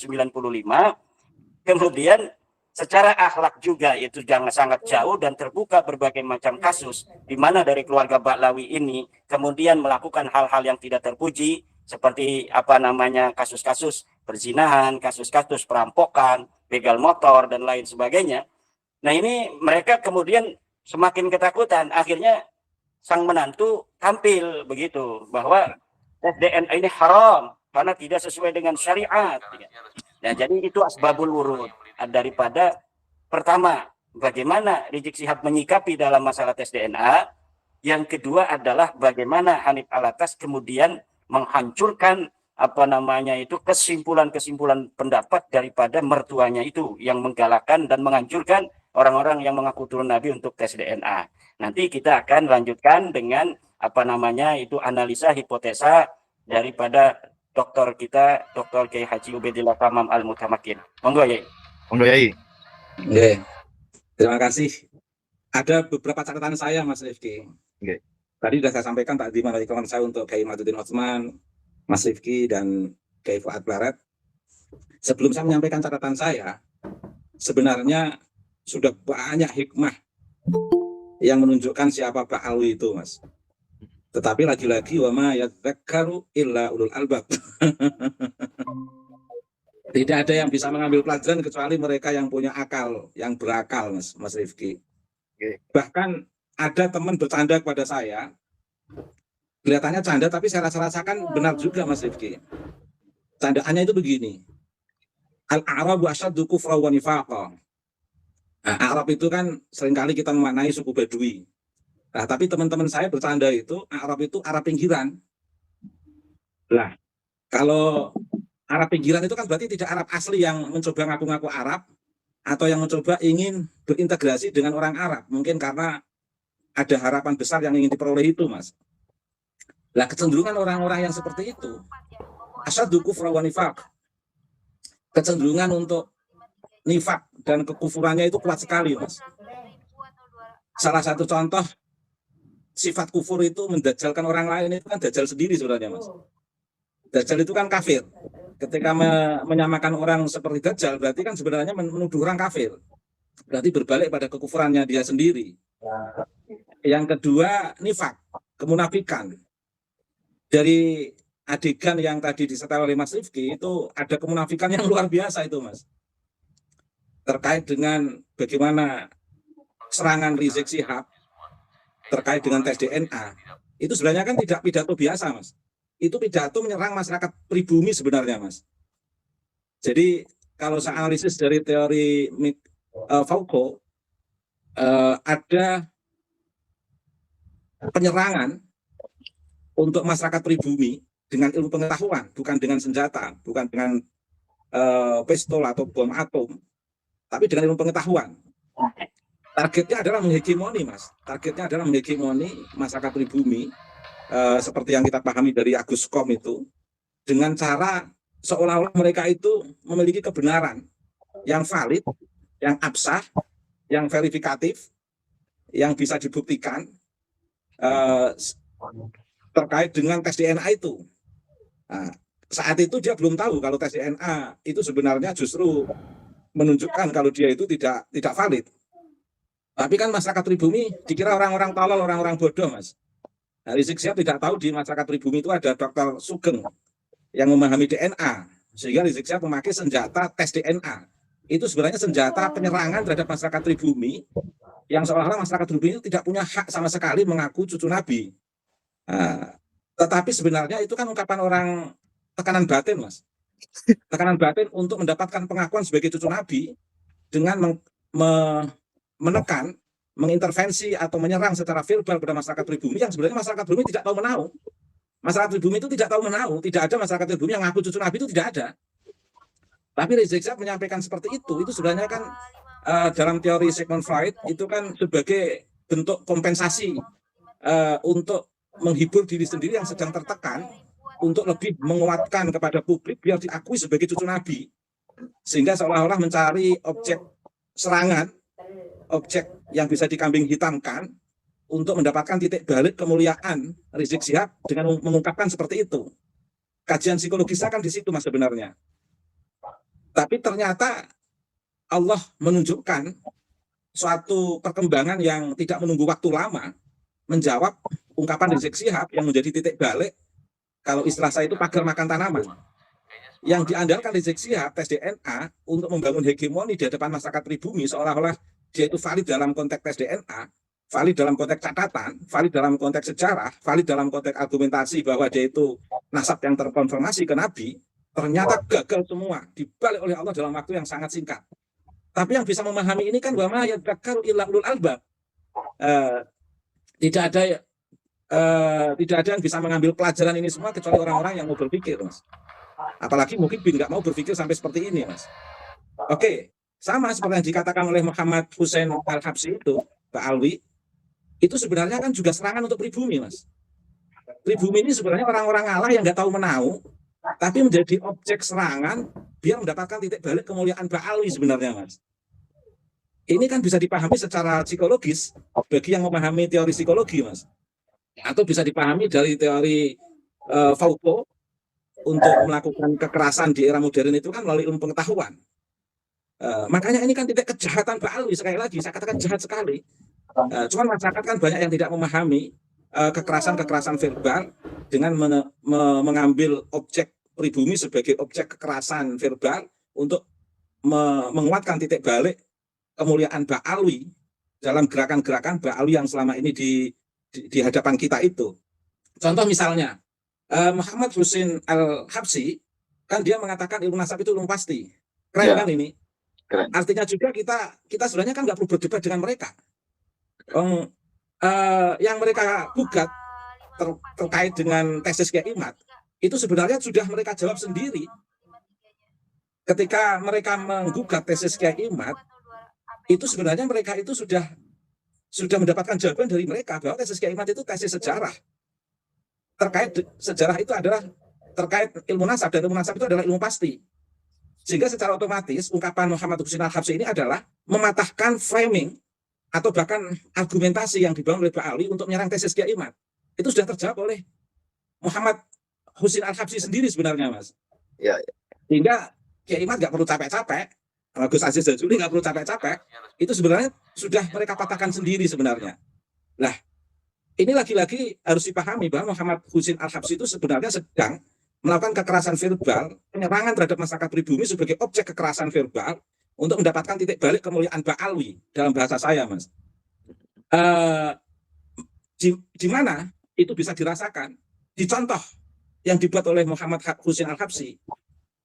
Kemudian secara akhlak juga itu jangan sangat jauh dan terbuka berbagai macam kasus di mana dari keluarga Ba'lawi ini kemudian melakukan hal-hal yang tidak terpuji seperti apa namanya kasus-kasus perzinahan, kasus-kasus perampokan, begal motor dan lain sebagainya. Nah ini mereka kemudian semakin ketakutan. Akhirnya sang menantu tampil begitu bahwa tes DNA ini haram karena tidak sesuai dengan syariat. Nah jadi itu asbabul wurud daripada pertama bagaimana Rizik Syihab menyikapi dalam masalah tes DNA. Yang kedua adalah bagaimana Hanif Alatas kemudian menghancurkan apa namanya itu kesimpulan-kesimpulan pendapat daripada mertuanya itu yang menggalakkan dan menghancurkan orang-orang yang mengaku turun Nabi untuk tes DNA. Nanti kita akan lanjutkan dengan apa namanya itu analisa hipotesa daripada dokter kita, Dr. Kiai Haji Ubedillah Tamam Al-Mutamakin. Monggo ya.
Monggo Yai.
Oke. Terima kasih. Ada beberapa catatan saya Mas Rifki.
Oke.
Tadi sudah saya sampaikan tadi melalui komen saya untuk Kiai Maduddin Otsman, Mas Rifki dan Kiai Fuad Barat. Sebelum saya menyampaikan catatan saya, sebenarnya sudah banyak hikmah yang menunjukkan siapa Ba'alwi itu, Mas. Tetapi lagi-lagi wa ma yadzakkaru illa ulul albab. Tidak ada yang bisa mengambil pelajaran kecuali mereka yang punya akal, yang berakal, Mas Rifki. Bahkan ada teman bercanda kepada saya, kelihatannya canda tapi saya rasakan benar juga Mas Rifki. Candaannya itu begini. Al-A'rabu asyaddu kufra wa nifaqa. Nah, Arab itu kan seringkali kita memaknai suku Badui. Nah, tapi teman-teman saya bercanda itu Arab itu Arab pinggiran. Lah, kalau Arab pinggiran itu kan berarti tidak Arab asli yang mencoba ngaku-ngaku Arab atau yang mencoba ingin berintegrasi dengan orang Arab. Mungkin karena ada harapan besar yang ingin diperoleh itu, Mas. Lah, kecenderungan orang-orang yang seperti itu asyaddu kufra wa nifaq. Kecenderungan untuk nifak dan kekufurannya itu kuat sekali, Mas. Salah satu contoh sifat kufur itu mendajalkan orang lain itu kan dajjal sendiri sebenarnya, Mas. Dajjal itu kan kafir. Ketika menyamakan orang seperti dajjal berarti kan sebenarnya menuduh orang kafir. Berarti berbalik pada kekufurannya dia sendiri. Yang kedua, nifak, kemunafikan. Dari adegan yang tadi disertai oleh Mas Rifki itu ada kemunafikan yang luar biasa itu, Mas. Terkait dengan bagaimana serangan Rizik Syihab terkait dengan tes DNA, itu sebenarnya kan tidak pidato biasa, Mas. Itu pidato menyerang masyarakat pribumi sebenarnya, Mas. Jadi kalau saya analisis dari teori Foucault, ada penyerangan untuk masyarakat pribumi dengan ilmu pengetahuan, bukan dengan senjata, bukan dengan pistol atau bom atom, tapi dengan ilmu pengetahuan. Targetnya adalah menghegemoni, Mas. Targetnya adalah menghegemoni masyarakat pribumi, seperti yang kita pahami dari Agus Kom itu, dengan cara seolah-olah mereka itu memiliki kebenaran yang valid, yang absah, yang verifikatif, yang bisa dibuktikan terkait dengan tes DNA itu. Nah, saat itu dia belum tahu kalau tes DNA itu sebenarnya justru menunjukkan kalau dia itu tidak valid. Tapi kan masyarakat pribumi dikira orang-orang tolol, orang-orang bodoh, Mas. Nah, Rizik Syihab tidak tahu di masyarakat pribumi itu ada Dr. Sugeng yang memahami DNA, sehingga Rizik Syihab memakai senjata tes DNA. Itu sebenarnya senjata penyerangan terhadap masyarakat pribumi yang seolah-olah masyarakat pribumi itu tidak punya hak sama sekali mengaku cucu Nabi. Nah, tetapi sebenarnya itu kan ungkapan orang tekanan batin, Mas. Tekanan batin untuk mendapatkan pengakuan sebagai cucu Nabi dengan menekan, mengintervensi atau menyerang secara verbal pada masyarakat pribumi yang sebenarnya masyarakat pribumi tidak tahu menahu. Masyarakat pribumi itu tidak tahu menahu, tidak ada masyarakat pribumi yang mengaku cucu Nabi, itu tidak ada. Tapi Rizik Syihab menyampaikan seperti itu sebenarnya kan dalam teori Sigmund Freud itu kan sebagai bentuk kompensasi untuk menghibur diri sendiri yang sedang tertekan, untuk lebih menguatkan kepada publik biar diakui sebagai cucu Nabi, sehingga seolah-olah mencari objek serangan, objek yang bisa dikambing hitamkan untuk mendapatkan titik balik kemuliaan Rizik Syihab dengan mengungkapkan seperti itu. Kajian psikologisnya kan di situ, Mas, sebenarnya. Tapi ternyata Allah menunjukkan suatu perkembangan yang tidak menunggu waktu lama menjawab ungkapan Rizik Syihab yang menjadi titik balik, kalau istilah saya itu pagar makan tanaman. Yang diandalkan Rizik Syihab tes DNA untuk membangun hegemoni di hadapan masyarakat pribumi, seolah-olah dia itu valid dalam konteks tes DNA, valid dalam konteks catatan, valid dalam konteks sejarah, valid dalam konteks argumentasi bahwa dia itu nasab yang terkonfirmasi ke Nabi. Ternyata gagal semua, dibalik oleh Allah dalam waktu yang sangat singkat. Tapi yang bisa memahami ini kan wa ma yadzakkaru illa ulul albab. Tidak ada yang bisa mengambil pelajaran ini semua kecuali orang-orang yang mau berpikir, Mas. Apalagi mungkin nggak mau berpikir sampai seperti ini, Mas. Oke, sama seperti yang dikatakan oleh Muhammad Hussein Al-Habsyi itu, Pak Alwi, itu sebenarnya kan juga serangan untuk pribumi, Mas. Pribumi ini sebenarnya orang-orang Allah yang nggak tahu menahu, tapi menjadi objek serangan biar mendapatkan titik balik kemuliaan Ba'alwi sebenarnya, Mas. Ini kan bisa dipahami secara psikologis bagi yang memahami teori psikologi, Mas. Atau bisa dipahami dari teori Foucault untuk melakukan kekerasan di era modern itu kan melalui ilmu pengetahuan. Makanya ini kan titik kejahatan Ba'alwi, sekali lagi saya katakan jahat sekali. Cuman masyarakat kan banyak yang tidak memahami kekerasan-kekerasan verbal dengan mengambil objek pribumi sebagai objek kekerasan verbal untuk menguatkan titik balik kemuliaan Ba'alwi dalam gerakan-gerakan Ba'alwi yang selama ini di hadapan kita itu. Contoh misalnya, Muhammad Hussein Al-Habsyi, kan dia mengatakan ilmu nasab itu ilmu pasti. Keren kan ini? Keren. Artinya juga kita sebenarnya kan nggak perlu berdebat dengan mereka. Yang mereka gugat terkait dengan tesis Kiai Imad, itu sebenarnya sudah mereka jawab sendiri. Ketika mereka menggugat tesis Kiai Imad, itu sebenarnya mereka itu sudah mendapatkan jawaban dari mereka bahwa tesis Kiai Imad itu tesis sejarah. Terkait sejarah itu adalah terkait ilmu nasab, dan ilmu nasab itu adalah ilmu pasti. Sehingga secara otomatis ungkapan Muhammad Hussein Al-Habsyi ini adalah mematahkan framing atau bahkan argumentasi yang dibangun oleh Ba'alwi untuk menyerang tesis Kiai Imad. Itu sudah terjawab oleh Muhammad Hussein Al-Habsyi sendiri sebenarnya, Mas. Ya. Sehingga Kiai Imad nggak perlu capek-capek, Gus Aziz Jazuli nggak perlu capek-capek, itu sebenarnya sudah mereka patahkan sendiri sebenarnya. Nah, ini lagi-lagi harus dipahami bahwa Muhammad Hussein Al-Habsyi itu sebenarnya sedang melakukan kekerasan verbal, penyerangan terhadap masyarakat pribumi sebagai objek kekerasan verbal untuk mendapatkan titik balik kemuliaan Ba'alwi dalam bahasa saya, Mas. Di mana itu bisa dirasakan? Di contoh yang dibuat oleh Muhammad Hussein Al-Habsyi.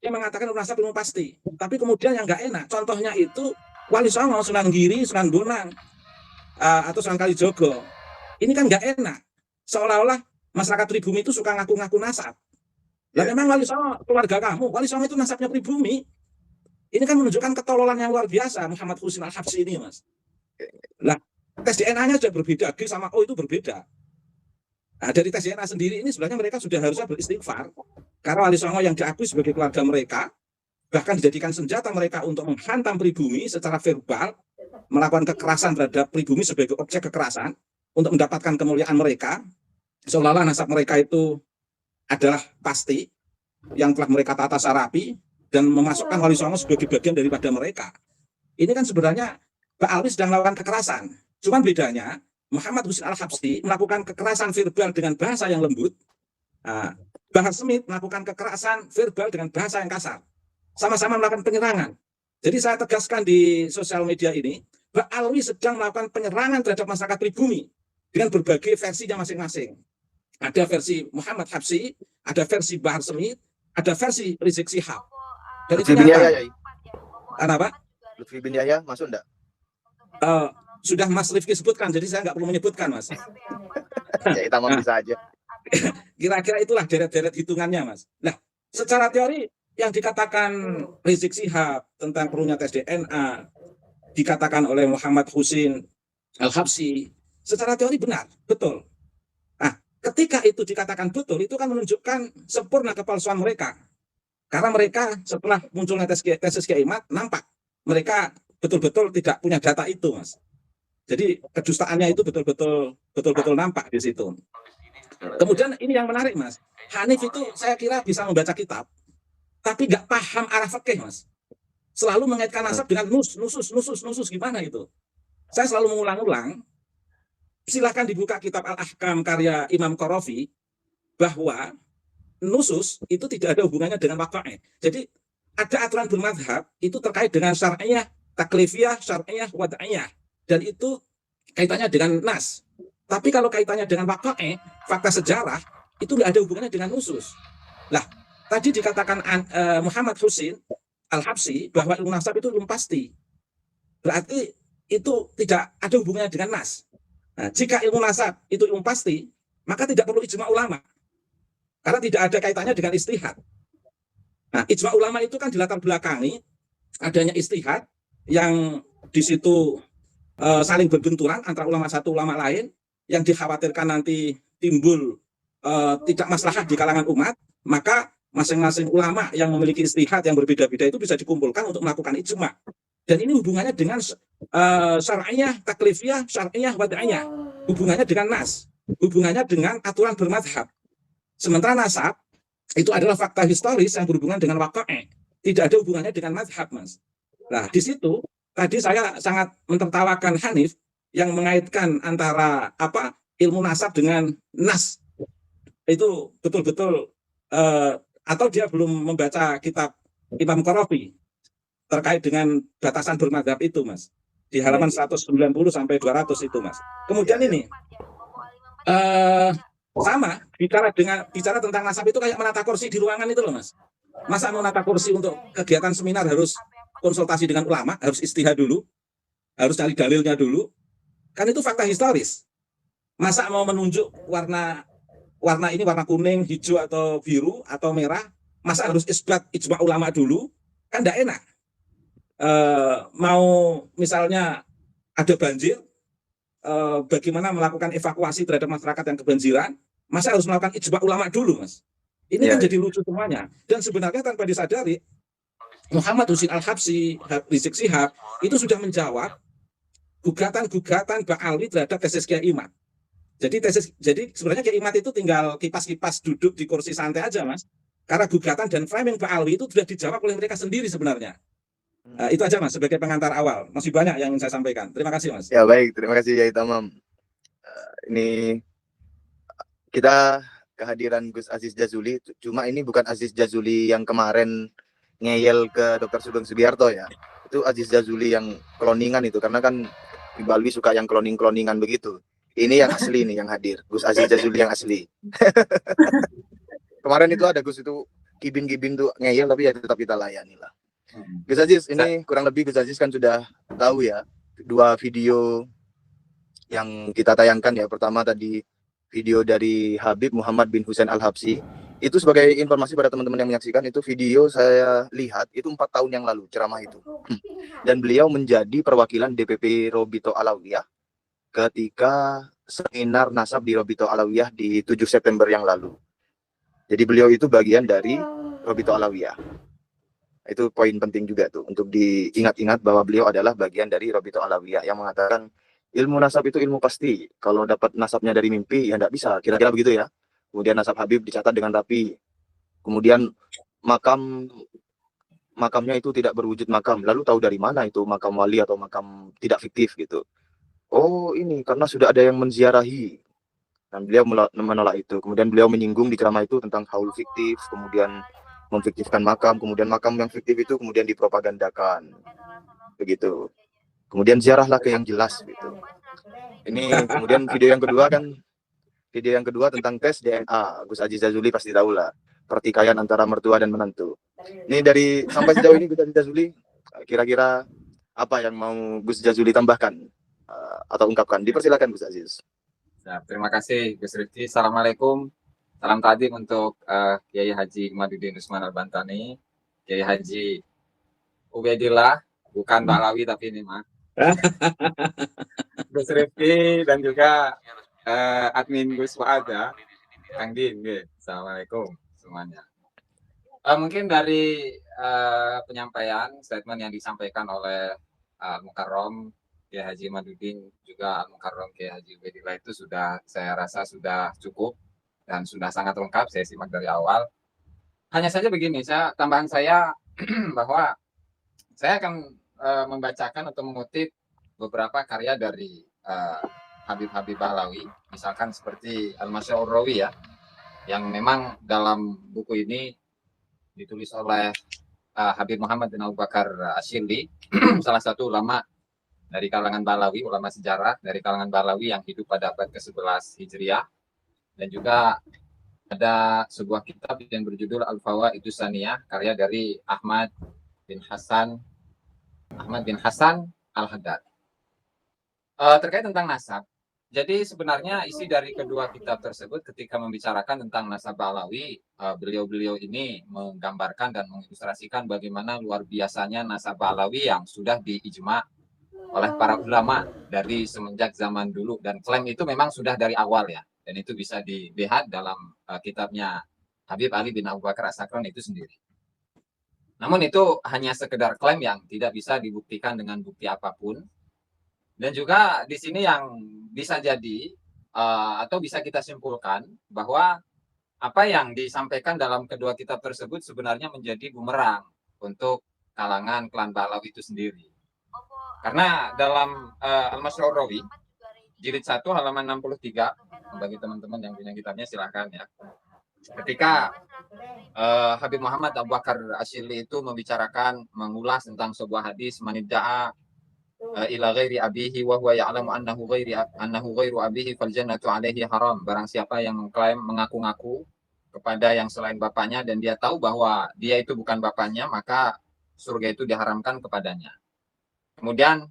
dia mengatakan nasab ilmu pasti. Tapi kemudian yang nggak enak, contohnya itu Wali Songo, Sunan Giri, Sunan Bonang, atau Sunan Kalijogo. Ini kan nggak enak. Seolah-olah masyarakat pribumi itu suka ngaku-ngaku nasab. Lah memang Wali Songo keluarga kamu, Wali Songo itu nasabnya pribumi. Ini kan menunjukkan ketololan yang luar biasa Muhammad Husin Al-Habsyi ini, Mas. Lah, tes DNA-nya sudah berbeda, G sama O itu berbeda. Nah, dari tes DNA sendiri ini sebenarnya mereka sudah harusnya beristighfar. Karena Wali Songo yang diakui sebagai keluarga mereka, bahkan dijadikan senjata mereka untuk menghantam pribumi secara verbal, melakukan kekerasan terhadap pribumi sebagai objek kekerasan, untuk mendapatkan kemuliaan mereka, seolah-olah nasab mereka itu adalah pasti, yang telah mereka tata sarapi, dan memasukkan Wali Songo sebagai bagian daripada mereka. Ini kan sebenarnya Mbak Alwi sedang melakukan kekerasan. Cuman bedanya, Muhammad Husin Al-Habsyi melakukan kekerasan verbal dengan bahasa yang lembut. Bahar Smith melakukan kekerasan verbal dengan bahasa yang kasar. Sama-sama melakukan penyerangan. Jadi saya tegaskan di sosial media ini, Mbak Alwi sedang melakukan penyerangan terhadap masyarakat pribumi dengan berbagai versinya masing-masing. Ada versi Muhammad Habsyi, ada versi Bahar Smith, ada versi Rizik Syihab. Dan itu nyata. Apa?
Lutfi bin Yahya masuk enggak?
Sudah Mas Rifki sebutkan, jadi saya nggak perlu menyebutkan, Mas.
Ya, kita mau bisa aja.
Kira-kira itulah deret-deret hitungannya, Mas. Nah, secara teori yang dikatakan Rizik Syihab tentang perlunya tes DNA, dikatakan oleh Muhammad Husin Al-Habsyi, secara teori benar, betul. Nah, ketika itu dikatakan betul, itu kan menunjukkan sempurna kepalsuan mereka. Karena mereka setelah munculnya tesis Kiai Imad, nampak mereka betul-betul tidak punya data itu, Mas. Jadi kedustaannya itu betul-betul nampak di situ. Kemudian ini yang menarik, Mas. Hanif itu saya kira bisa membaca kitab, tapi nggak paham arah fikih, Mas. Selalu mengaitkan nasab dengan nusus gimana itu. Saya selalu mengulang-ulang. Silahkan dibuka kitab Al-Ahkam karya Imam Qarafi, bahwa nusus itu tidak ada hubungannya dengan waqa'ih. Jadi ada aturan bermadhab itu terkait dengan syar'iyah, taklifiyah, syar'iyah, wad'iyah. Dan itu kaitannya dengan nas. Tapi kalau kaitannya dengan waqa'ih, fakta sejarah, itu nggak ada hubungannya dengan nusus. Lah, tadi dikatakan Muhammad Husin Al-Habsyi bahwa ilmu nasab itu ilmu pasti. Berarti itu tidak ada hubungannya dengan nas. Nah, jika ilmu nasab itu ilmu pasti, maka tidak perlu ijma ulama. Karena tidak ada kaitannya dengan istihad. Nah, ijma ulama itu kan dilatar belakangi adanya istihad yang di situ saling berbenturan antara ulama satu ulama lain, yang dikhawatirkan nanti timbul tidak maslahat di kalangan umat, maka masing-masing ulama yang memiliki istihad yang berbeda-beda itu bisa dikumpulkan untuk melakukan ijma. Dan ini hubungannya dengan syar'iyah, taklifiyah, syar'iyah, wad'iyah. Hubungannya dengan nas, hubungannya dengan aturan bermadhab. Sementara nasab itu adalah fakta historis yang berhubungan dengan waqa'ih. Tidak ada hubungannya dengan madhab, Mas. Nah, di situ tadi saya sangat mentertawakan Hanif yang mengaitkan antara ilmu nasab dengan nas. Itu betul-betul atau dia belum membaca kitab Imam Qarafi terkait dengan batasan bermadhab itu, Mas. Di halaman 190 sampai 200 itu, Mas. Kemudian ini sama bicara tentang nasab itu kayak menata kursi di ruangan itu loh, Mas. Masa mau menata kursi untuk kegiatan seminar harus konsultasi dengan ulama, harus istihad dulu, harus cari dalilnya dulu. Kan itu fakta historis. Masa mau menunjuk warna ini warna kuning, hijau atau biru atau merah, masa harus isbat ijma ulama dulu? Kan tidak enak. Mau misalnya ada banjir, bagaimana melakukan evakuasi terhadap masyarakat yang kebanjiran, masa harus melakukan ijma ulama dulu, Mas? Ini kan jadi lucu semuanya. Dan sebenarnya tanpa disadari, Muhammad Husin Al-Habsyi, Rizik Syihab itu sudah menjawab gugatan-gugatan Mbak Alwi terhadap tesis Kiai Imad. Jadi sebenarnya Kiai Imad itu tinggal kipas-kipas duduk di kursi santai aja, Mas. Karena gugatan dan framing Mbak Alwi itu sudah dijawab oleh mereka sendiri sebenarnya. Itu aja, Mas, sebagai pengantar awal. Masih banyak yang ingin saya sampaikan. Terima kasih, Mas.
Ya, baik, terima kasih Yai Tamam. Ini kita kehadiran Gus Aziz Jazuli, cuma ini bukan Aziz Jazuli yang kemarin ngeyel ke Dr. Sugeng Sugiharto ya. Itu Aziz Jazuli yang kloningan itu, karena kan di Balwi suka yang kloningan begitu. Ini yang asli nih yang hadir, Gus Aziz Jazuli yang asli. Kemarin itu ada Gus itu Kibin tuh ngeyel tapi ya tetap kita layani lah. Gus Aziz, ini kurang lebih Gus Aziz kan sudah tahu ya 2 video yang kita tayangkan ya. Pertama tadi video dari Habib Muhammad bin Husain Al-Habsyi. Itu sebagai informasi pada teman-teman yang menyaksikan, itu video saya lihat itu 4 tahun yang lalu ceramah itu. Dan beliau menjadi perwakilan DPP Robito Alawiyah ketika seminar nasab di Robito Alawiyah di 7 September yang lalu. Jadi beliau itu bagian dari Robito Alawiyah. Itu poin penting juga tuh untuk diingat-ingat bahwa beliau adalah bagian dari Robito Alawiyah yang mengatakan ilmu nasab itu ilmu pasti. Kalau dapat nasabnya dari mimpi ya enggak bisa. Kira-kira begitu ya. Kemudian nasab Habib dicatat dengan rapi. Kemudian makamnya itu tidak berwujud makam. Lalu tahu dari mana itu makam wali atau makam tidak fiktif gitu. Oh ini karena sudah ada yang menziarahi. Dan beliau menolak itu. Kemudian beliau menyinggung di ceramah itu tentang haul fiktif. Kemudian memfiktifkan makam. Kemudian makam yang fiktif itu kemudian dipropagandakan. Begitu. Kemudian ziarahlah ke yang jelas gitu. Ini kemudian video yang kedua tentang tes DNA. Gus Aziz Jazuli pasti tahu lah. Pertikaian antara mertua dan menantu. Ini dari sampai sejauh ini Gus Aziz Jazuli, kira-kira apa yang mau Gus Jazuli tambahkan atau ungkapkan? Dipersilakan Gus Aziz.
Nah, terima kasih Gus Rifki. Assalamualaikum. Salam tadim untuk Kiai Haji Imaduddin Usman Al-Bantani, Kiai Haji Ubaidillah, bukan Balawi tapi ini mah. Gus Rifki dan juga admin Gus Waada, Kang Din. Assalamualaikum semuanya. Mungkin dari penyampaian statement yang disampaikan oleh Al-Mukarram Kiai Haji Imaduddin juga Al-Mukarram Kiai Haji Ubaidillah itu sudah saya rasa sudah cukup dan sudah sangat lengkap. Saya simak dari awal. Hanya saja begini, tambahan saya bahwa saya akan membacakan atau mengutip beberapa karya dari Habib-Habib Bahlawi, misalkan seperti Al-Masyaur Rawi ya, yang memang dalam buku ini ditulis oleh Habib Muhammad bin Abu Bakar Asyili, salah satu ulama dari kalangan Bahlawi, ulama sejarah dari kalangan Bahlawi yang hidup pada abad ke-11 Hijriah. Dan juga ada sebuah kitab yang berjudul Al-Fawaidus Saniyah, karya dari Ahmad bin Hasan Al-Haddad. Terkait tentang nasab, jadi sebenarnya isi dari kedua kitab tersebut ketika membicarakan tentang nasab Bahlawi, beliau-beliau ini menggambarkan dan mengilustrasikan bagaimana luar biasanya nasab Bahlawi yang sudah diijma oleh para ulama dari semenjak zaman dulu, dan klaim itu memang sudah dari awal ya, dan itu bisa dilihat dalam kitabnya Habib Ali bin Abu Bakar As-Sakran itu sendiri. Namun itu hanya sekedar klaim yang tidak bisa dibuktikan dengan bukti apapun. Dan juga di sini yang bisa jadi atau bisa kita simpulkan bahwa apa yang disampaikan dalam kedua kitab tersebut sebenarnya menjadi bumerang untuk kalangan klan Bahlawi itu sendiri. Karena dalam Al-Masyaur Rawi jilid 1 halaman 63, bagi teman-teman yang punya kitabnya silahkan ya. Ketika Habib Muhammad Abu Bakar Asyili itu membicarakan, mengulas tentang sebuah hadis, manidda'a ila ghairi abihi wa huwa ya'lamu annahu ghairu abihi fal jannatu alaihi haram. Barang siapa yang mengklaim, mengaku-ngaku kepada yang selain bapaknya dan dia tahu bahwa dia itu bukan bapaknya, maka surga itu diharamkan kepadanya. Kemudian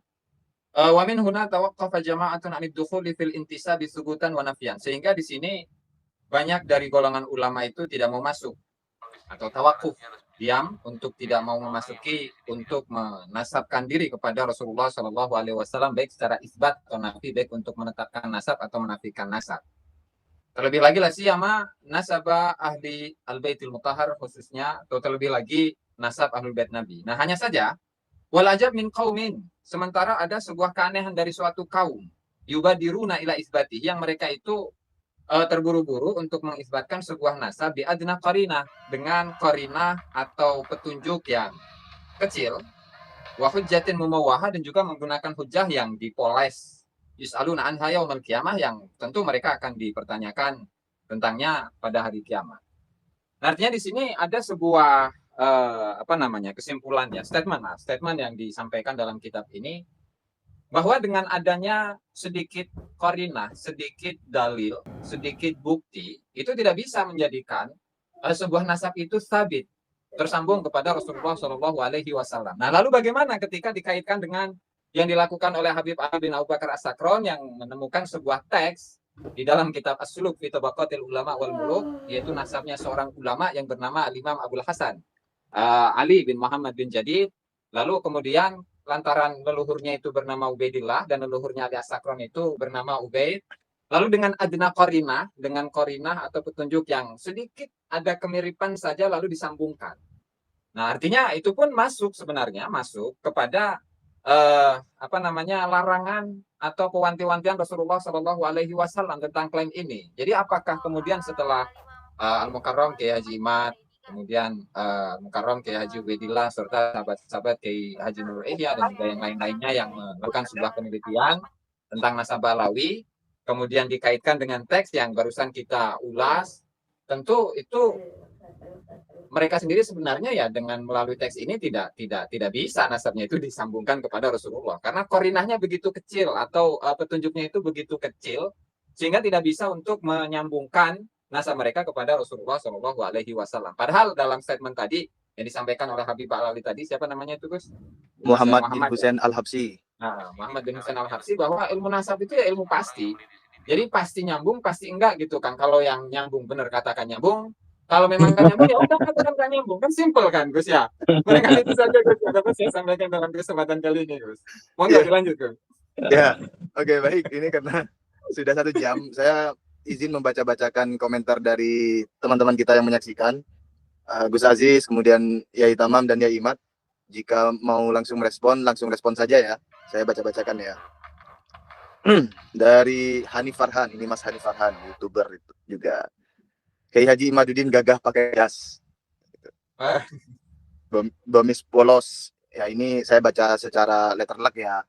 wa min huna tawaqqafa jama'atun 'anid dukhuli fil intisabi thubutan wa nafyan. Sehingga di sini banyak dari golongan ulama itu tidak mau masuk atau tawakuf, diam untuk tidak mau memasuki untuk menasabkan diri kepada Rasulullah Shallallahu Alaihi Wasallam baik secara isbat atau nafi, baik untuk menetapkan nasab atau menafikan nasab. Terlebih lagi lah siyama nasabah ahli al-baitil mutahhar khususnya, atau terlebih lagi nasab ahlul bait Nabi. Nah hanya saja wal ajab min qaumin, sementara ada sebuah keanehan dari suatu kaum yubadiruna ila isbati, yang mereka itu terburu-buru untuk mengisbatkan sebuah nasab di adna qarinah, dengan qarinah atau petunjuk yang kecil, wa hujjatin mumawwahah, dan juga menggunakan hujjah yang dipoles, yus'aluna anha yaumil qiyamah, yang tentu mereka akan dipertanyakan tentangnya pada hari kiamat. Nah, artinya di sini ada sebuah kesimpulannya, statement yang disampaikan dalam kitab ini, bahwa dengan adanya sedikit qarinah, sedikit dalil, sedikit bukti, itu tidak bisa menjadikan sebuah nasab itu sabit, tersambung kepada Rasulullah Shallallahu Alaihi Wasallam. Nah, lalu bagaimana ketika dikaitkan dengan yang dilakukan oleh Habib Ali bin Abu Bakar As-Sakron yang menemukan sebuah teks di dalam kitab As-Suluk fi Tabaqatil Ulama wal Muluk, yaitu nasabnya seorang ulama yang bernama Imam Abdul Hasan Ali bin Muhammad bin Jadid. Lalu kemudian lantaran leluhurnya itu bernama Ubaidillah dan leluhurnya Ali As-Sakron itu bernama Ubaid. Lalu dengan adna korinah, dengan korinah atau petunjuk yang sedikit ada kemiripan saja lalu disambungkan. Nah, artinya itu pun masuk sebenarnya masuk kepada larangan atau pewanti-wantian Rasulullah Shallallahu Alaihi Wasallam tentang klaim ini. Jadi apakah kemudian setelah Al-Mukarram Kiai Haji Imad, kemudian Mukarram Kiai Haji Ubaidillah serta sahabat-sahabat Kiai Haji Nur Ihya dan juga yang lain-lainnya yang melakukan sebuah penelitian tentang nasab Balawi, kemudian dikaitkan dengan teks yang barusan kita ulas, tentu itu mereka sendiri sebenarnya ya dengan melalui teks ini tidak bisa nasabnya itu disambungkan kepada Rasulullah karena korinahnya begitu kecil atau petunjuknya itu begitu kecil sehingga tidak bisa untuk menyambungkan nasab mereka kepada Rasulullah Shallallahu Alaihi Wasallam. Padahal dalam statement tadi yang disampaikan oleh Habib Ali tadi, siapa namanya itu Gus?
Muhammad bin Husain Al-Habsyi.
Nah, Muhammad bin Husain Al-Habsyi bahwa ilmu nasab itu ya ilmu pasti. Jadi pasti nyambung, pasti enggak gitu kan. Kalau yang nyambung benar katakan nyambung. Kalau memang nggak nyambung ya udah katakan nggak nyambung, kan simple kan Gus ya. Mereka itu saja Gus yang dapat saya sampaikan dalam kesempatan kali ini Gus. Mau nggak dilanjut Gus?
Ya, oke, baik. Ini karena sudah 1 jam, saya izin membaca-bacakan komentar dari teman-teman kita yang menyaksikan. Gus Aziz, kemudian Yai Tamam dan Yai Imad. Jika mau langsung respon saja ya. Saya baca-bacakan ya. Dari Hanif Farhan, ini Mas Hanif Farhan, YouTuber itu juga. Kiai Haji Imaduddin gagah pakai jas. Bomis polos. Ya ini saya baca secara letterluck ya.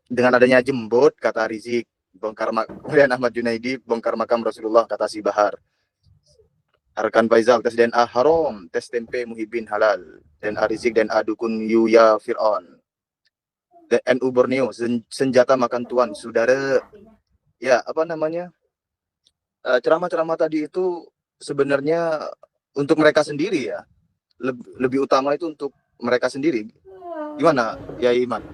Dengan adanya jembut, kata Rizik, kemudian Ahmad Junaidi, bongkar makam Rasulullah, kata si Bahar. Arkan Faizal, tes DNA haram, tes tempe Muhibin halal. DNA Rizik, DNA dukun Yuya Fir'aun. NU Borneo, senjata makan tuan, saudara. Ya, ceramah-ceramah tadi itu sebenarnya untuk mereka sendiri ya. Lebih utama itu untuk mereka sendiri. Gimana ya Iman?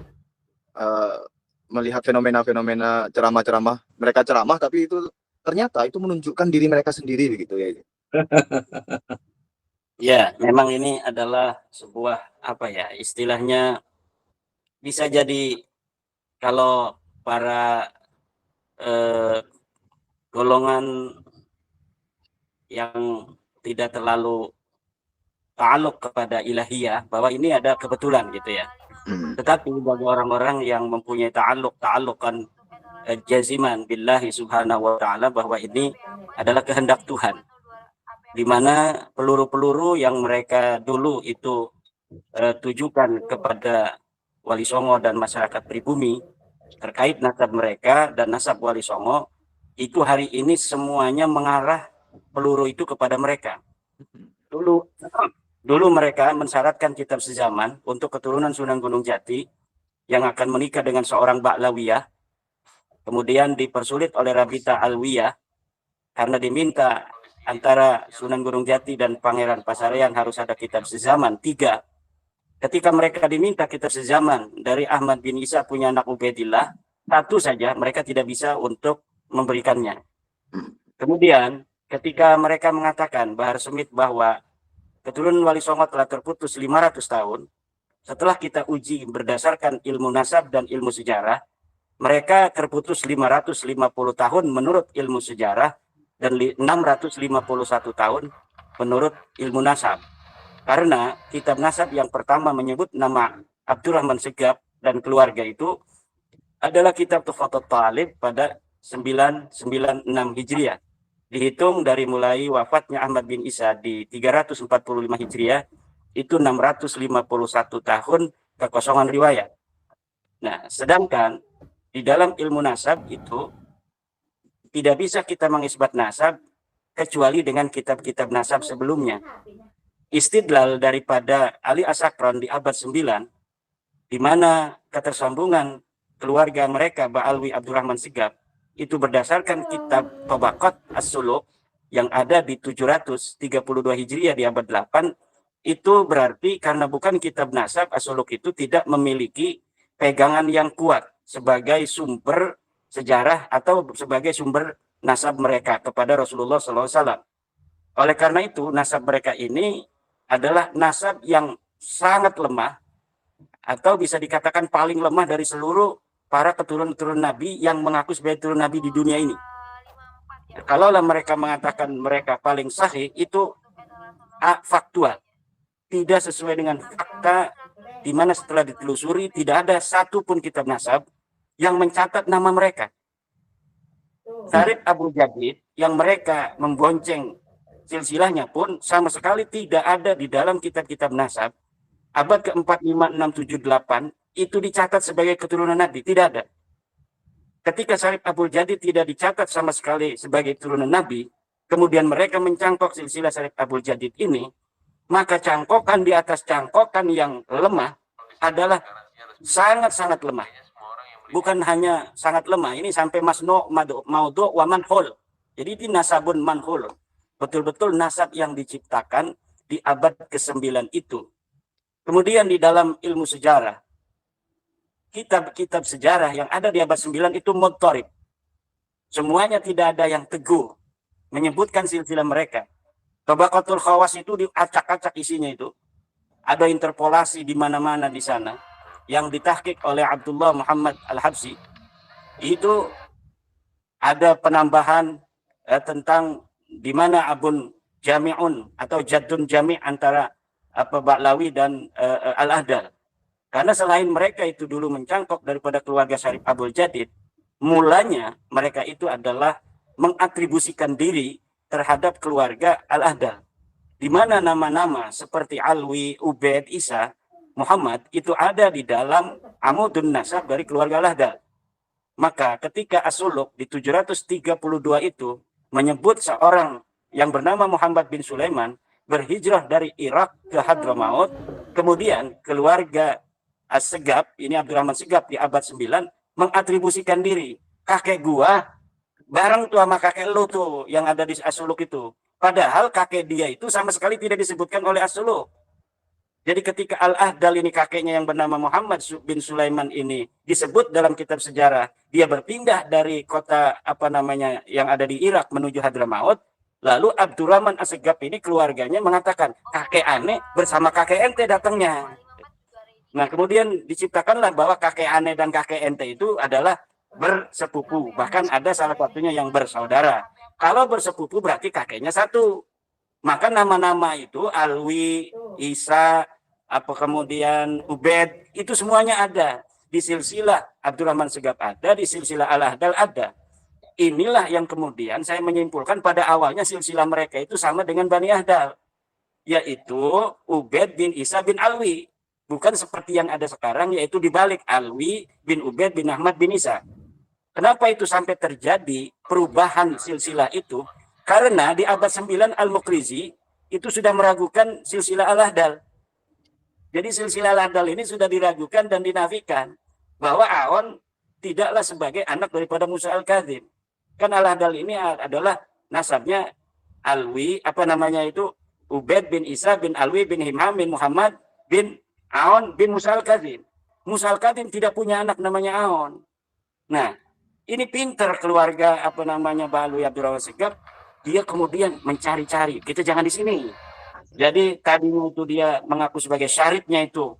Melihat fenomena-fenomena ceramah-ceramah, mereka ceramah tapi itu ternyata itu menunjukkan diri mereka sendiri begitu ya.
Ya, memang ini adalah sebuah istilahnya bisa jadi kalau para golongan yang tidak terlalu ta'aluk kepada ilahiyah bahwa ini ada kebetulan gitu ya. Tetapi bagi orang-orang yang mempunyai ta'alukan jaziman billahi subhanahu wa ta'ala bahwa ini adalah kehendak Tuhan, di mana peluru-peluru yang mereka dulu itu tujukan kepada Wali Songo dan masyarakat pribumi terkait nasab mereka dan nasab Wali Songo itu hari ini semuanya mengarah peluru itu kepada mereka. Dulu mereka mensyaratkan kitab sezaman untuk keturunan Sunan Gunung Jati yang akan menikah dengan seorang Ba'lawiyah, kemudian dipersulit oleh Rabita Alwiyah karena diminta antara Sunan Gunung Jati dan Pangeran Pasarean harus ada kitab sezaman 3. Ketika mereka diminta kitab sezaman dari Ahmad bin Isa punya anak Ubaidillah, 1 saja mereka tidak bisa untuk memberikannya. Kemudian ketika mereka mengatakan Bahar Smith bahwa keturunan Wali Songo telah terputus 500 tahun, setelah kita uji berdasarkan ilmu nasab dan ilmu sejarah, mereka terputus 550 tahun menurut ilmu sejarah dan 651 tahun menurut ilmu nasab. Karena kitab nasab yang pertama menyebut nama Abdurrahman Segaf dan keluarga itu adalah kitab Tufatul Talib pada 996 Hijriah. Dihitung dari mulai wafatnya Ahmad bin Isa di 345 Hijriah, itu 651 tahun kekosongan riwayat. Nah, sedangkan di dalam ilmu nasab itu tidak bisa kita mengisbat nasab kecuali dengan kitab-kitab nasab sebelumnya. Istidlal daripada Ali As-Sakron di abad 9, di mana ketersambungan keluarga mereka Ba'alwi Abdurrahman Segaf itu berdasarkan kitab Tabaqat As-Suluk yang ada di 732 Hijriah di abad 8, itu berarti karena bukan kitab nasab, As-Suluk itu tidak memiliki pegangan yang kuat sebagai sumber sejarah atau sebagai sumber nasab mereka kepada Rasulullah SAW. Oleh karena itu, nasab mereka ini adalah nasab yang sangat lemah, atau bisa dikatakan paling lemah dari seluruh para keturunan-keturunan Nabi yang mengaku sebagai turun Nabi di dunia ini. Kalaulah mereka mengatakan mereka paling sahih, itu faktual, tidak sesuai dengan fakta, di mana setelah ditelusuri tidak ada satupun kitab nasab yang mencatat nama mereka. Syarif Abu Jadid yang mereka membonceng silsilahnya pun sama sekali tidak ada di dalam kitab-kitab nasab. Abad ke-4, 5, 6, 7, 8 itu dicatat sebagai keturunan Nabi, tidak ada. Ketika Syarif Abu Jadid tidak dicatat sama sekali sebagai turunan Nabi, kemudian mereka mencangkok silsilah Syarif Abu Jadid ini, maka cangkokan di atas cangkokan yang lemah adalah sangat-sangat lemah. Bukan hanya sangat lemah, ini sampai masno, maudhu, wa manhul. Jadi ini nasabun manhul. Betul-betul nasab yang diciptakan di abad ke-9 itu. Kemudian di dalam ilmu sejarah, kitab-kitab sejarah yang ada di abad 9 itu mudtarib. Semuanya tidak ada yang teguh menyebutkan silsilah mereka. Tabaqatul Khawas itu diacak-acak isinya itu. Ada interpolasi di mana-mana di sana yang ditahqiq oleh Abdullah Muhammad Al-Habsyi. Itu ada penambahan tentang di mana abun jami'un atau jaddun jami' antara Ba'lawi dan Al-Ahdal. Karena selain mereka itu dulu mencangkok daripada keluarga Syarif Abu Jadid, mulanya mereka itu adalah mengatribusikan diri terhadap keluarga Al-Ahdal. Di mana nama-nama seperti Alwi, Ubaid, Isa, Muhammad itu ada di dalam amudun nasab dari keluarga Al-Ahdal. Maka ketika As-Suluk di 732 itu menyebut seorang yang bernama Muhammad bin Sulaiman berhijrah dari Irak ke Hadramaut, kemudian keluarga As-Segab, ini Abdurrahman Segab di abad 9, mengatribusikan diri, kakek gua bareng tuh sama kakek lu tuh yang ada di As-Suluk itu. Padahal kakek dia itu sama sekali tidak disebutkan oleh As-Suluk. Jadi ketika Al-Ahdal ini kakeknya yang bernama Muhammad bin Sulaiman ini disebut dalam kitab sejarah, dia berpindah dari kota yang ada di Irak menuju Hadramaut, lalu Abdurrahman As-Segab ini keluarganya mengatakan, kakek aneh bersama kakek ente datangnya. Nah, kemudian diciptakanlah bahwa kakek aneh dan kakek ente itu adalah bersepupu. Bahkan ada salah satunya yang bersaudara. Kalau bersepupu berarti kakeknya satu. Maka nama-nama itu Alwi, Isa, kemudian Ubaid, itu semuanya ada. Di silsilah Abdurrahman Segab ada, di silsilah Al-Ahdal ada. Inilah yang kemudian saya menyimpulkan pada awalnya silsilah mereka itu sama dengan Bani Ahdal. Yaitu Ubaid bin Isa bin Alwi. Bukan seperti yang ada sekarang, yaitu dibalik Alwi bin Ubaid bin Ahmad bin Isa. Kenapa itu sampai terjadi perubahan silsilah itu? Karena di abad 9 Al-Muqrizi itu sudah meragukan silsilah Al-Ahdal. Jadi silsilah Al-Ahdal ini sudah diragukan dan dinafikan bahwa Aon tidaklah sebagai anak daripada Musa Al-Kadzim. Kan Al-Ahdal ini adalah nasabnya Alwi, Ubaid bin Isa bin Alwi bin Himam bin Muhammad bin Aon bin Musa Al-Kadzim. Musa Al-Kadzim tidak punya anak namanya Aon. Nah, ini pinter keluarga Ba'alwi Abdurrahman Segab, dia kemudian mencari-cari. Kita jangan di sini. Jadi tadinya itu dia mengaku sebagai syarifnya itu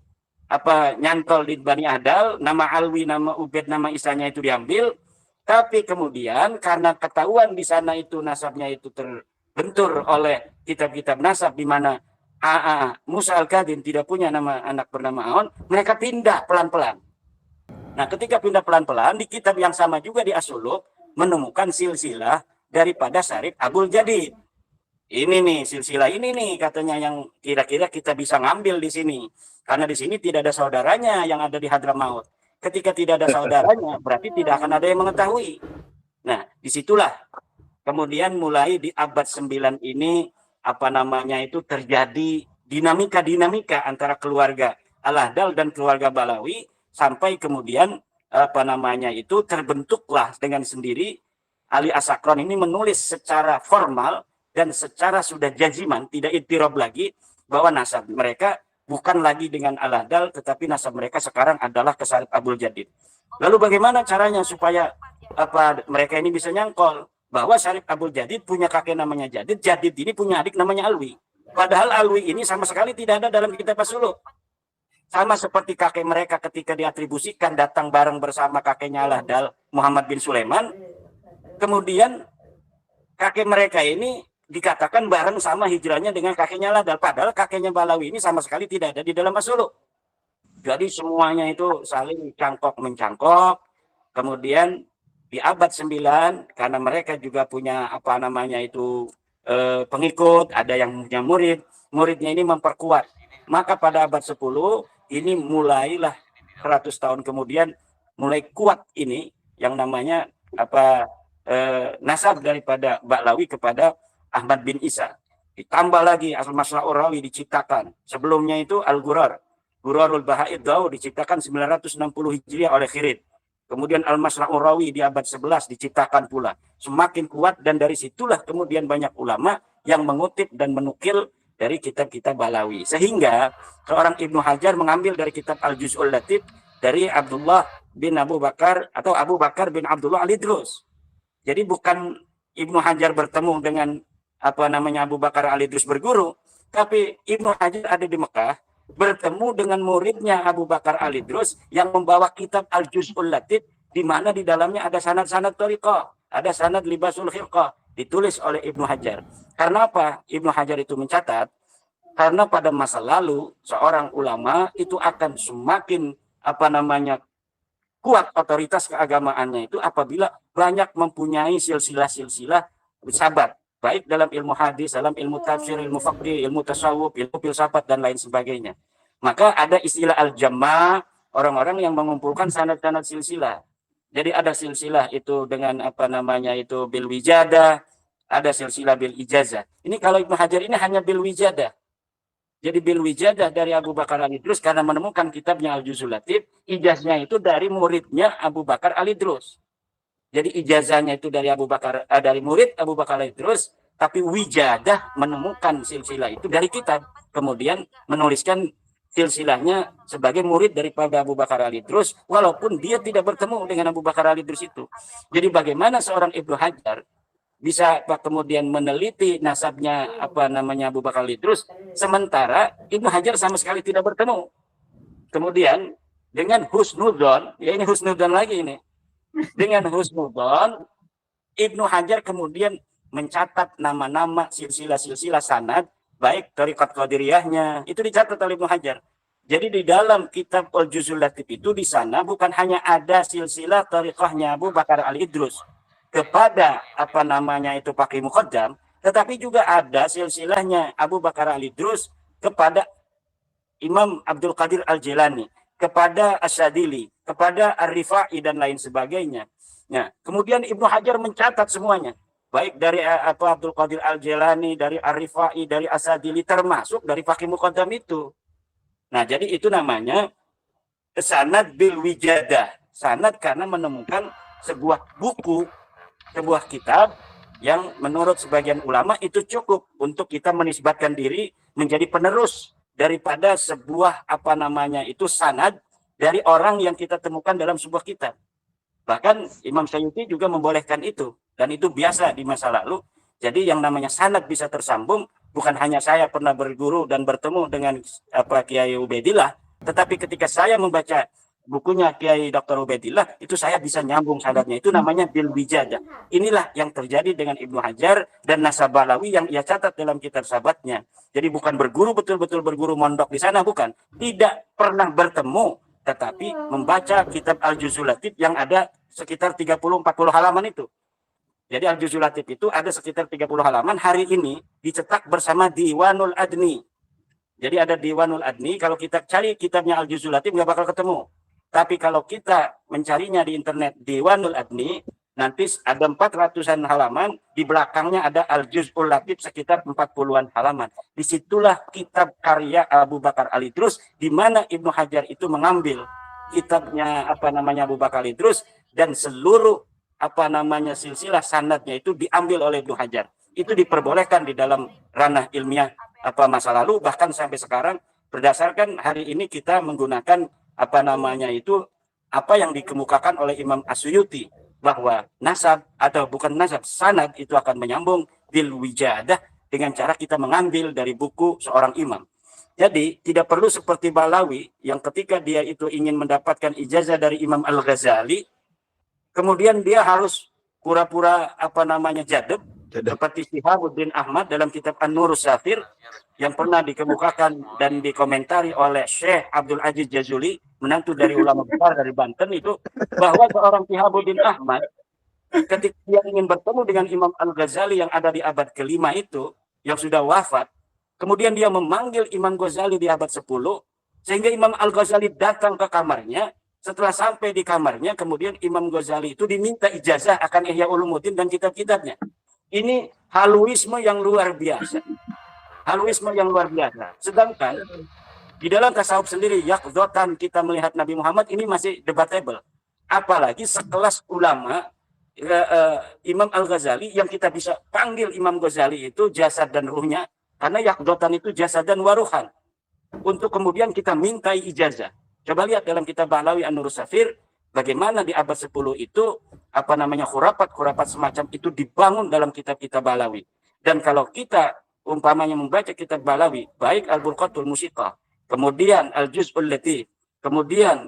nyantol di Bani Ahdal, nama Alwi, nama Ubaid, nama Isanya itu diambil. Tapi kemudian karena ketahuan di sana itu nasabnya itu terbentur oleh kitab-kitab nasab di mana Musa Al-Kadzim tidak punya nama anak bernama Aon, mereka pindah pelan-pelan. Nah, ketika pindah pelan-pelan di kitab yang sama juga di As-Suluk menemukan silsilah daripada Syarif Abu Jadid. Ini nih silsilah ini nih katanya yang kira-kira kita bisa ngambil di sini. Karena di sini tidak ada saudaranya yang ada di Hadramaut. Ketika tidak ada saudaranya, berarti tidak akan ada yang mengetahui. Nah, disitulah kemudian mulai di abad 9 ini itu terjadi dinamika antara keluarga Al-Ahdal dan keluarga Ba'alawi sampai kemudian terbentuklah dengan sendiri Ali As-Sakran ini menulis secara formal dan secara sudah jaziman, tidak ittirab lagi, bahwa nasab mereka bukan lagi dengan Al-Ahdal, tetapi nasab mereka sekarang adalah ke Syarif Abdul Jadid. Lalu bagaimana caranya supaya mereka ini bisa nyangkol bahwa Syarif Abdul Jadid punya kakek namanya Jadid, Jadid ini punya adik namanya Alwi. Padahal Alwi ini sama sekali tidak ada dalam kitab As-Suluk. Sama seperti kakek mereka ketika diatribusikan datang bareng bersama kakeknya Al-Ahdal, Muhammad bin Sulaiman. Kemudian kakek mereka ini dikatakan bareng sama hijrahnya dengan kakeknya Al-Ahdal. Padahal kakeknya Balawi ini sama sekali tidak ada di dalam As-Suluk. Jadi semuanya itu saling cangkok-mencangkok. Kemudian di abad 9, karena mereka juga punya pengikut, ada yang punya murid. Muridnya ini memperkuat. Maka pada abad 10, ini mulailah 100 tahun kemudian, mulai kuat ini yang namanya nasab daripada Ba'lawi kepada Ahmad bin Isa. Ditambah lagi Al-Maslahur Rawi diciptakan. Sebelumnya itu Al-Ghurar. Ghurarul Baha'id Daw diciptakan 960 Hijriah oleh Khirid. Kemudian Al-Maslahur Rawi di abad 11 diciptakan pula. Semakin kuat dan dari situlah kemudian banyak ulama yang mengutip dan menukil dari kitab-kitab Balawi. Sehingga seorang Ibnu Hajar mengambil dari kitab Al-Juz'ul Latif dari Abdullah bin Abu Bakar atau Abu Bakar bin Abdullah Al-Idrus. Jadi bukan Ibnu Hajar bertemu dengan Abu Bakar Al-Idrus berguru, tapi Ibnu Hajar ada di Mekah bertemu dengan muridnya Abu Bakar Al-Idrus yang membawa kitab Al-Juz'ul Latif di mana di dalamnya ada sanad-sanad thariqah, ada sanad libasul khirqah ditulis oleh Ibnu Hajar. Karena apa? Ibnu Hajar itu mencatat karena pada masa lalu seorang ulama itu akan semakin kuat otoritas keagamaannya itu apabila banyak mempunyai silsilah-silsilah sahabat, baik dalam ilmu hadis, dalam ilmu tafsir, ilmu fiqh, ilmu tasawuf, ilmu filsafat dan lain sebagainya. Maka ada istilah al-jamma, orang-orang yang mengumpulkan sanad-sanad silsilah. Jadi ada silsilah itu dengan bil wijadah, ada silsilah bil ijazah. Ini kalau Ibnu Hajar ini hanya bil wijadah. Jadi bil wijadah dari Abu Bakar Al-Idrus karena menemukan kitabnya Al-Juz'ul Latif, ijazahnya itu dari muridnya Abu Bakar Al-Idrus. Jadi ijazahnya itu dari dari murid Abu Bakar Al-Idrus, tapi wijadah menemukan silsilah itu dari kitab. Kemudian menuliskan silsilahnya sebagai murid daripada Abu Bakar Al-Idrus, walaupun dia tidak bertemu dengan Abu Bakar Al-Idrus itu. Jadi bagaimana seorang Ibnu Hajar bisa kemudian meneliti nasabnya Abu Bakar Al-Idrus, sementara Ibnu Hajar sama sekali tidak bertemu. Kemudian dengan husnudzon, ya ini husnudzon lagi ini. Dengan husnudzon, Ibnu Hajar kemudian mencatat nama-nama silsilah-silsilah sanad, baik thariqat qadiriyahnya, itu dicatat oleh Ibnu Hajar. Jadi di dalam kitab Al-Juz'ul Latif itu di sana bukan hanya ada silsilah thariqahnya Abu Bakar Al-Idrus kepada Faqih Muqaddam, tetapi juga ada silsilahnya Abu Bakar Al-Idrus kepada Imam Abdul Qadir Al-Jilani, kepada Asyadili, kepada Ar-Rifa'i dan lain sebagainya. Nah, kemudian Ibnu Hajar mencatat semuanya, baik dari Abdul Qadir Al-Jilani, dari Ar-Rifa'i, dari Asyadili, termasuk dari Faqih Muqaddam itu. Nah, jadi itu namanya sanad bil wijadah. Sanad karena menemukan sebuah buku, sebuah kitab yang menurut sebagian ulama itu cukup untuk kita menisbatkan diri menjadi penerus daripada sebuah sanad dari orang yang kita temukan dalam sebuah kitab. Bahkan Imam Syuyuti juga membolehkan itu, dan itu biasa di masa lalu. Jadi yang namanya sanad bisa tersambung, bukan hanya saya pernah berguru dan bertemu dengan Kiai Ubaidillah, tetapi ketika saya membaca bukunya Kiai Dr. Ubaidillah, itu saya bisa nyambung sanadnya. Itu namanya bil wijadah. Inilah yang terjadi dengan Ibnu Hajar dan nasab Balawi yang ia catat dalam kitab sahabatnya. Jadi bukan berguru betul-betul berguru mondok di sana, bukan. Tidak pernah bertemu, tetapi membaca kitab Al-Juz'ul Latif yang ada sekitar 30-40 halaman itu. Jadi Al-Juz'ul Latif itu ada sekitar 30 halaman, hari ini dicetak bersama Diwanul Adni. Jadi ada Diwanul Adni, kalau kita cari kitabnya Al-Juz'ul Latif nggak bakal ketemu. Tapi kalau kita mencarinya di internet Diwanul Adni, nanti ada 400-an halaman, di belakangnya ada Al-Juz'ul Latif sekitar 40-an halaman. Disitulah kitab karya Abu Bakar Al-Idrus, di mana Ibnu Hajar itu mengambil kitabnya Abu Bakar Al-Idrus, dan seluruh silsilah sanadnya itu diambil oleh Ibnu Hajar. itu diperbolehkan di dalam ranah ilmiah masa lalu, bahkan sampai sekarang berdasarkan hari ini kita menggunakan apa yang dikemukakan oleh Imam As-Suyuti, bahwa nasab atau bukan nasab, sanad itu akan menyambung bil wijadah dengan cara kita mengambil dari buku seorang imam. Jadi tidak perlu seperti Balawi yang ketika dia itu ingin mendapatkan ijazah dari Imam Al-Ghazali, kemudian dia harus pura-pura jadab, seperti Shihabuddin Ahmad dalam kitab An-Nurus Safir yang pernah dikemukakan dan dikomentari oleh Syekh Abdul Aziz Jazuli, menantu dari ulama besar dari Banten itu, bahwa seorang Shihabuddin Ahmad ketika dia ingin bertemu dengan Imam Al-Ghazali yang ada di abad ke-5 itu, yang sudah wafat, kemudian dia memanggil Imam Ghazali di abad 10, sehingga Imam Al-Ghazali datang ke kamarnya. Setelah sampai di kamarnya, kemudian Imam Ghazali itu diminta ijazah akan Ihya Ulumuddin dan kitab-kitabnya. Ini haluisme yang luar biasa. Haluisme yang luar biasa. Sedangkan di dalam tasawuf sendiri, yaqdhatan kita melihat Nabi Muhammad ini masih debatable. Apalagi sekelas ulama Imam Al-Ghazali yang kita bisa panggil Imam Ghazali itu jasad dan ruhnya, karena yaqdhatan itu jasad dan waruhan. Untuk kemudian kita mintai ijazah. Coba lihat dalam kitab Balawi An-Nurus Safir, bagaimana di abad 10 itu khurafat semacam itu dibangun dalam kitab-kitab Balawi. Dan kalau kita umpamanya membaca kitab Balawi, baik Al-Burqatul Musiqah, kemudian Al-Juz'ul Latif, kemudian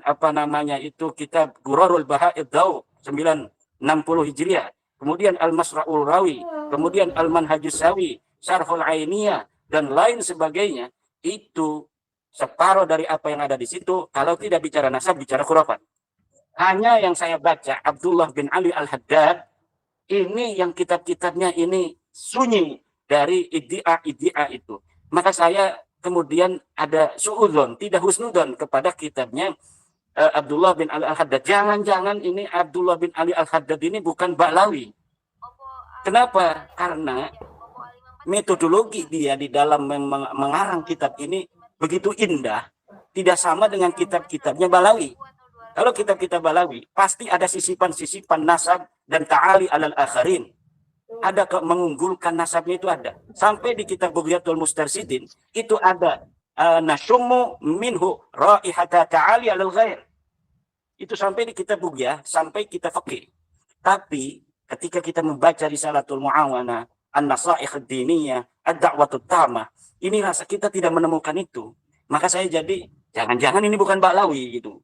kitab Gurarul Baha'id Daw 960 Hijriah, kemudian Al-Masra'ul Rawi, kemudian Al-Manhajus Sawi, Syarhul Ainiyah, dan lain sebagainya, itu separuh dari apa yang ada di situ. Kalau tidak bicara nasab, bicara khurafat. Hanya yang saya baca Abdullah bin Ali Al-Haddad, ini yang kitab-kitabnya ini sunyi dari iddia itu. Maka saya kemudian ada suudzon, tidak husnudon kepada kitabnya Abdullah bin Ali Al-Haddad. Jangan-jangan ini Abdullah bin Ali Al-Haddad ini bukan Balawi. Kenapa? Karena metodologi dia di dalam mengarang kitab ini begitu indah, tidak sama dengan kitab-kitabnya Balawi. Kalau kitab-kitab Balawi, pasti ada sisipan-sisipan nasab dan ta'ali alal akharin. Ada mengunggulkan nasabnya, itu ada. Sampai di kitab Bughyatul Mustarsidin, itu ada nasyummu minhu raihata ta'ali alal ghair. Itu sampai di kitab Bughyah, sampai kita fikih. Tapi ketika kita membaca Risalatul Mu'awana, An-Nasaikh ad-Diniyah, Ad-Da'watut Tamah, ini rasa kita tidak menemukan itu. Maka saya jadi, jangan-jangan ini bukan Balawi gitu.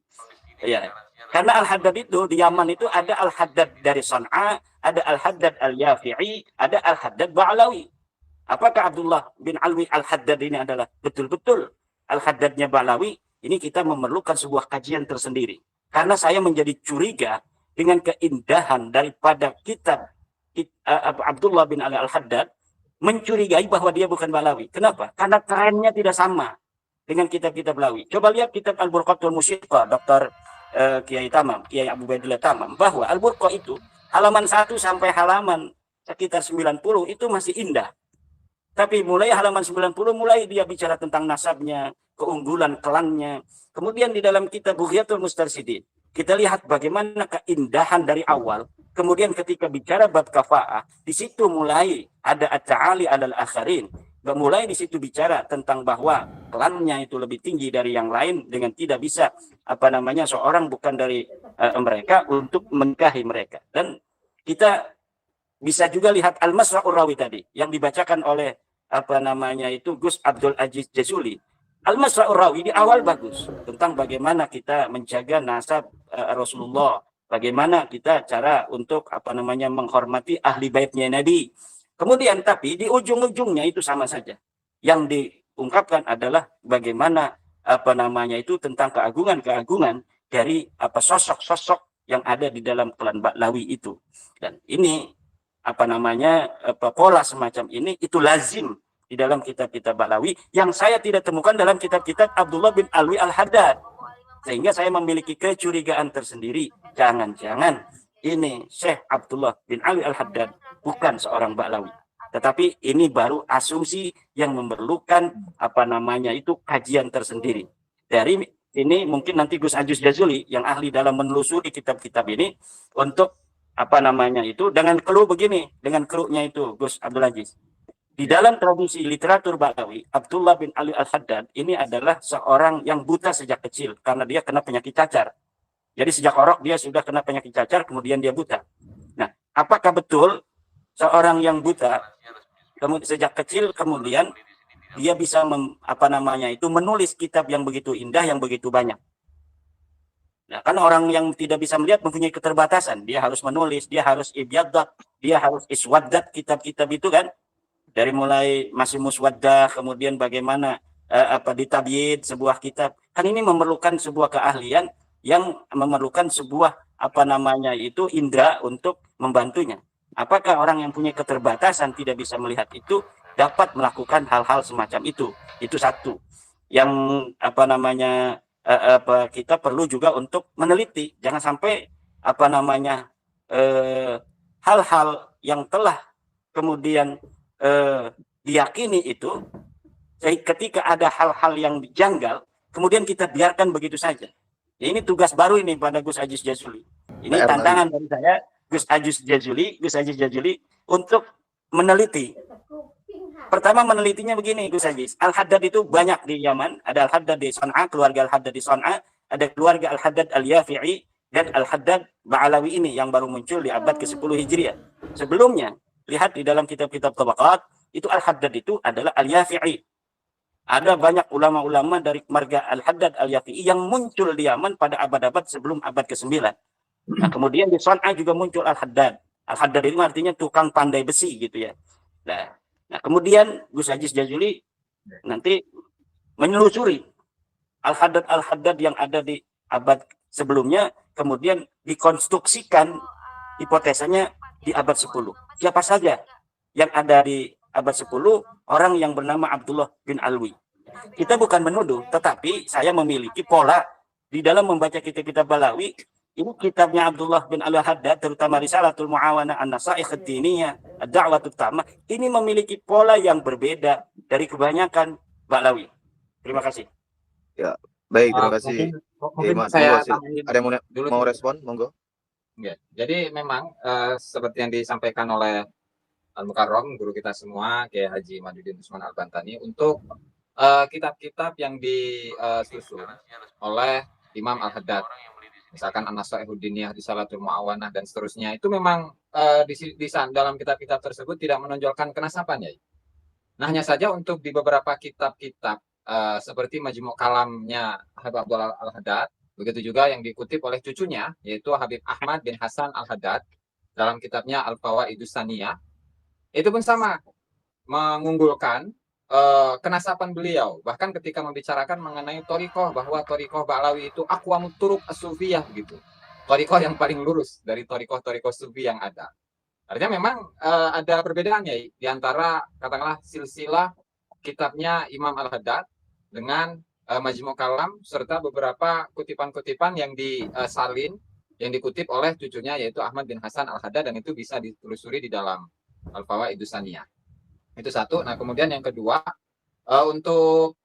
Ya. Karena Al-Haddad itu, di Yaman itu ada Al-Haddad dari San'a, ada Al-Haddad Al-Yafi'i, ada Al-Haddad Ba'alawi. Apakah Abdullah bin Alwi Al-Haddad ini adalah betul-betul Al-Haddadnya Ba'alawi? Ini kita memerlukan sebuah kajian tersendiri. Karena saya menjadi curiga dengan keindahan daripada kitab Abdullah bin Ali Al-Haddad, mencurigai bahwa dia bukan Balawi. Kenapa? Karena trennya tidak sama dengan kitab-kitab Balawi. Coba lihat kitab Al-Burqatul Musiqah, Dr. Kiai Abu Baidillah Tamam, bahwa Al-Burqah itu halaman 1 sampai halaman sekitar 90 itu masih indah. Tapi mulai halaman 90 mulai dia bicara tentang nasabnya, keunggulan klannya. Kemudian di dalam kitab Bughyatul Mustarsidin, kita lihat bagaimana keindahan dari awal. Kemudian ketika bicara bab kafa'ah, di situ mulai ada at-ta'ali alal akharin. Mulai di situ bicara tentang bahwa klannya itu lebih tinggi dari yang lain dengan tidak bisa seorang bukan dari mereka untuk menikahi mereka. Dan kita bisa juga lihat Al-Masra'ur Rawi tadi yang dibacakan oleh Gus Abdul Aziz Jazuli. Al-Masra'ur Rawi di awal bagus tentang bagaimana kita menjaga nasab Rasulullah. Bagaimana kita cara untuk menghormati ahli baitnya Nabi. Kemudian tapi di ujung-ujungnya itu sama saja. Yang diungkapkan adalah bagaimana tentang keagungan-keagungan dari sosok-sosok yang ada di dalam klan Ba'lawi itu. Dan ini pola semacam ini itu lazim di dalam kitab-kitab Ba'lawi yang saya tidak temukan dalam kitab-kitab Abdullah bin Alwi Al-Haddad. Sehingga saya memiliki kecurigaan tersendiri. Jangan-jangan ini Syekh Abdullah bin Ali Al-Haddad bukan seorang Ba'lawi. Tetapi ini baru asumsi yang memerlukan kajian tersendiri. Dari ini mungkin nanti Gus Ajus Jazuli yang ahli dalam menelusuri kitab-kitab ini untuk apa namanya itu dengan clue begini, dengan clue-nya itu Gus Abdul Aziz. Di dalam tradisi literatur Balawi, Abdullah bin Ali Al-Haddad ini adalah seorang yang buta sejak kecil karena dia kena penyakit cacar. Jadi sejak orok dia sudah kena penyakit cacar, kemudian dia buta. Nah, apakah betul seorang yang buta kemudian sejak kecil kemudian dia bisa menulis kitab yang begitu indah, yang begitu banyak? Nah, kan orang yang tidak bisa melihat mempunyai keterbatasan. Dia harus menulis, dia harus ibyadat, dia harus iswaddat kitab-kitab itu kan. Dari mulai masih muswaddah, kemudian bagaimana ditabyid sebuah kitab. Kan ini memerlukan sebuah keahlian yang memerlukan sebuah indera untuk membantunya. Apakah orang yang punya keterbatasan tidak bisa melihat itu dapat melakukan hal-hal semacam itu? Itu satu. Yang kita perlu juga untuk meneliti, jangan sampai hal-hal yang telah kemudian diyakini itu, ketika ada hal-hal yang janggal kemudian kita biarkan begitu saja. Ya, ini tugas baru ini pada Gus Aziz Jazuli. Ini tantangan dari saya, Gus Aziz Jazuli untuk meneliti. Pertama menelitinya begini Gus Aziz, Al-Haddad itu banyak di Yaman, ada Al-Haddad di Son'a, keluarga Al-Haddad di Son'a, ada keluarga Al-Haddad Al-Yafi'i, dan Al-Haddad Ba'alawi ini yang baru muncul di abad ke-10 Hijriah. Sebelumnya, lihat di dalam kitab-kitab Tabaqat, itu Al-Haddad itu adalah Al-Yafi'i. Ada banyak ulama-ulama dari marga Al-Haddad Al-Yafi'i yang muncul di Yaman pada abad-abad sebelum abad ke-9. Nah, kemudian di Son'a juga muncul Al-Haddad. Al-Haddad itu artinya tukang pandai besi gitu ya. Nah, kemudian Gus Aziz Jazuli nanti menelusuri Al-Haddad yang ada di abad sebelumnya, kemudian dikonstruksikan hipotesanya di abad 10. Siapa saja yang ada di abad 10? Orang yang bernama Abdullah bin Alwi. Kita bukan menuduh, tetapi saya memiliki pola di dalam membaca kitab-kitab Balawi. Ini kitabnya Abdullah bin Al-Haddad, terutama Risalatul Mu'awana An-Nasaikh Ad-Diniyah, Ad-Da'watut Tammah, ini memiliki pola yang berbeda dari kebanyakan Balawi. Terima kasih.
Ya, baik, terima kasih.
Mungkin saya
ada yang mau respon, monggo.
Ya, jadi memang seperti yang disampaikan oleh Al-Mukarram, guru kita semua, Kiai Haji Madudin Usman Al-Bantani, untuk kitab-kitab yang disusun oleh Imam Al-Haddad, misalkan An-Nasaikh Ad-Diniyah, Risalatul Mu'awanah, dan seterusnya, itu memang dalam kitab-kitab tersebut tidak menonjolkan kenasaban ya. Nah, hanya saja untuk di beberapa kitab-kitab seperti Majmu' Kalamnya Habib Abdullah Al-Haddad, begitu juga yang dikutip oleh cucunya, yaitu Habib Ahmad bin Hasan Al-Haddad, dalam kitabnya Al-Fawaidus Saniyah, itu pun sama, mengunggulkan kenasaban beliau. Bahkan ketika membicarakan mengenai Thariqah, bahwa Thariqah Ba'alawi itu aqwamut turuq as-sufiyah gitu. Thariqah yang paling lurus dari Thariqah sufi yang ada. Artinya memang ada perbedaannya di antara katakanlah silsilah kitabnya Imam Al-Haddad dengan Majmu' Kalam serta beberapa kutipan-kutipan yang disalin, yang dikutip oleh cucunya yaitu Ahmad bin Hasan Al-Haddad, dan itu bisa ditelusuri di dalam Al-Fawaidus Saniyah. Itu satu. Nah, kemudian yang kedua, untuk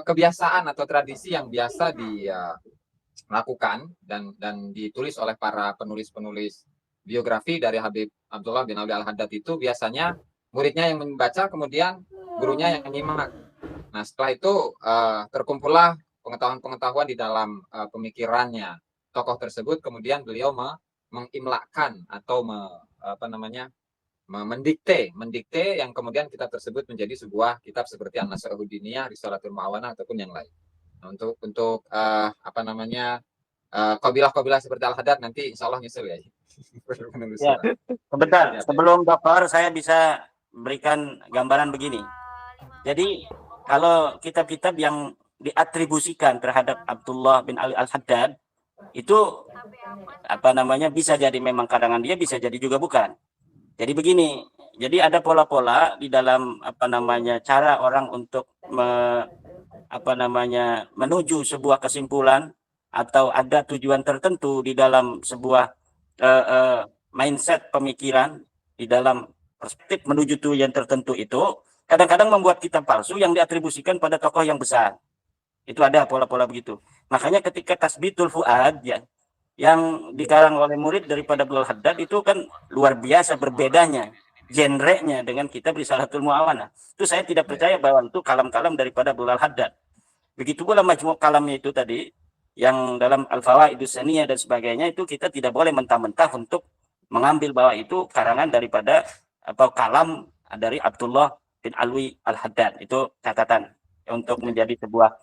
kebiasaan atau tradisi yang biasa dilakukan dan ditulis oleh para penulis-penulis biografi dari Habib Abdullah bin Ali Al-Haddad itu biasanya muridnya yang membaca, kemudian gurunya yang menyimak. Nah, setelah itu terkumpullah pengetahuan-pengetahuan di dalam pemikirannya tokoh tersebut, kemudian beliau mengimlakkan atau mendikte yang kemudian kitab tersebut menjadi sebuah kitab seperti An-Nasaikh Ad-Diniyah, Risalatul Mu'awanah ataupun yang lain. Nah, untuk kabilah-kabilah seperti Al-Haddad nanti insya Allah nyusul ya.
Ya, sebentar, sebelum Bapak saya bisa berikan gambaran begini. Jadi kalau kitab-kitab yang diatribusikan terhadap Abdullah bin Ali Al-Haddad itu bisa jadi memang karangan dia, bisa jadi juga bukan. Jadi begini, jadi ada pola-pola di dalam cara orang untuk menuju sebuah kesimpulan atau ada tujuan tertentu di dalam sebuah mindset pemikiran, di dalam perspektif menuju tujuan tertentu itu kadang-kadang membuat kitab palsu yang diatribusikan pada tokoh yang besar. Itu ada pola-pola begitu. Makanya ketika Tasbitul Fuad ya, yang dikarang oleh murid daripada Abdul Haddad itu kan luar biasa berbedanya genrenya dengan kitab Risalatul Muawanah. Itu saya tidak percaya bahwa itu kalam-kalam daripada Abdul Haddad. Begitu pula majmu' kalamnya itu tadi yang dalam Al-Fawaidus Saniyah dan sebagainya, itu kita tidak boleh mentah-mentah untuk mengambil bahwa itu karangan daripada atau kalam dari Abdullah bin Alwi Al-Haddad. Itu catatan untuk menjadi sebuah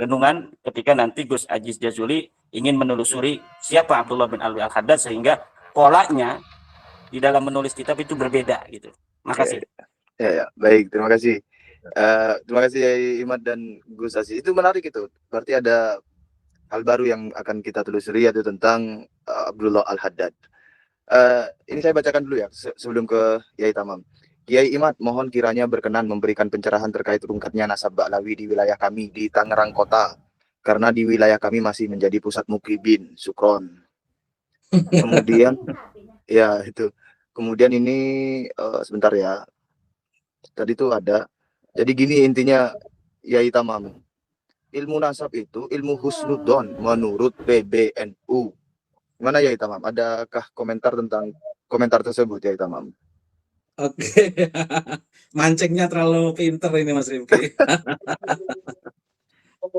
renungan ketika nanti Gus Aziz Jazuli ingin menelusuri siapa Abdullah bin Alwi Al-Haddad, sehingga polanya di dalam menulis kitab itu berbeda gitu. Makasih.
Ya, baik, terima kasih. Terima kasih Yai Imad dan Gus Aziz. Itu menarik itu. Berarti ada hal baru yang akan kita telusuri, yaitu tentang Abdullah Al-Haddad. Ini saya bacakan dulu ya sebelum ke Yai Tamam. Yai Imad, mohon kiranya berkenan memberikan pencerahan terkait rungkatnya nasab Ba'lawi di wilayah kami di Tangerang Kota, karena di wilayah kami masih menjadi pusat mukribin, Sukron. Kemudian ya itu. Kemudian ini sebentar ya. Tadi itu ada. Jadi gini intinya Yai Tamam. Ilmu nasab itu ilmu husnudon menurut PBNU. Gimana Yai Tamam? Adakah komentar tentang komentar tersebut Yai Tamam?
Oke, mancingnya terlalu pinter ini Mas Rifki.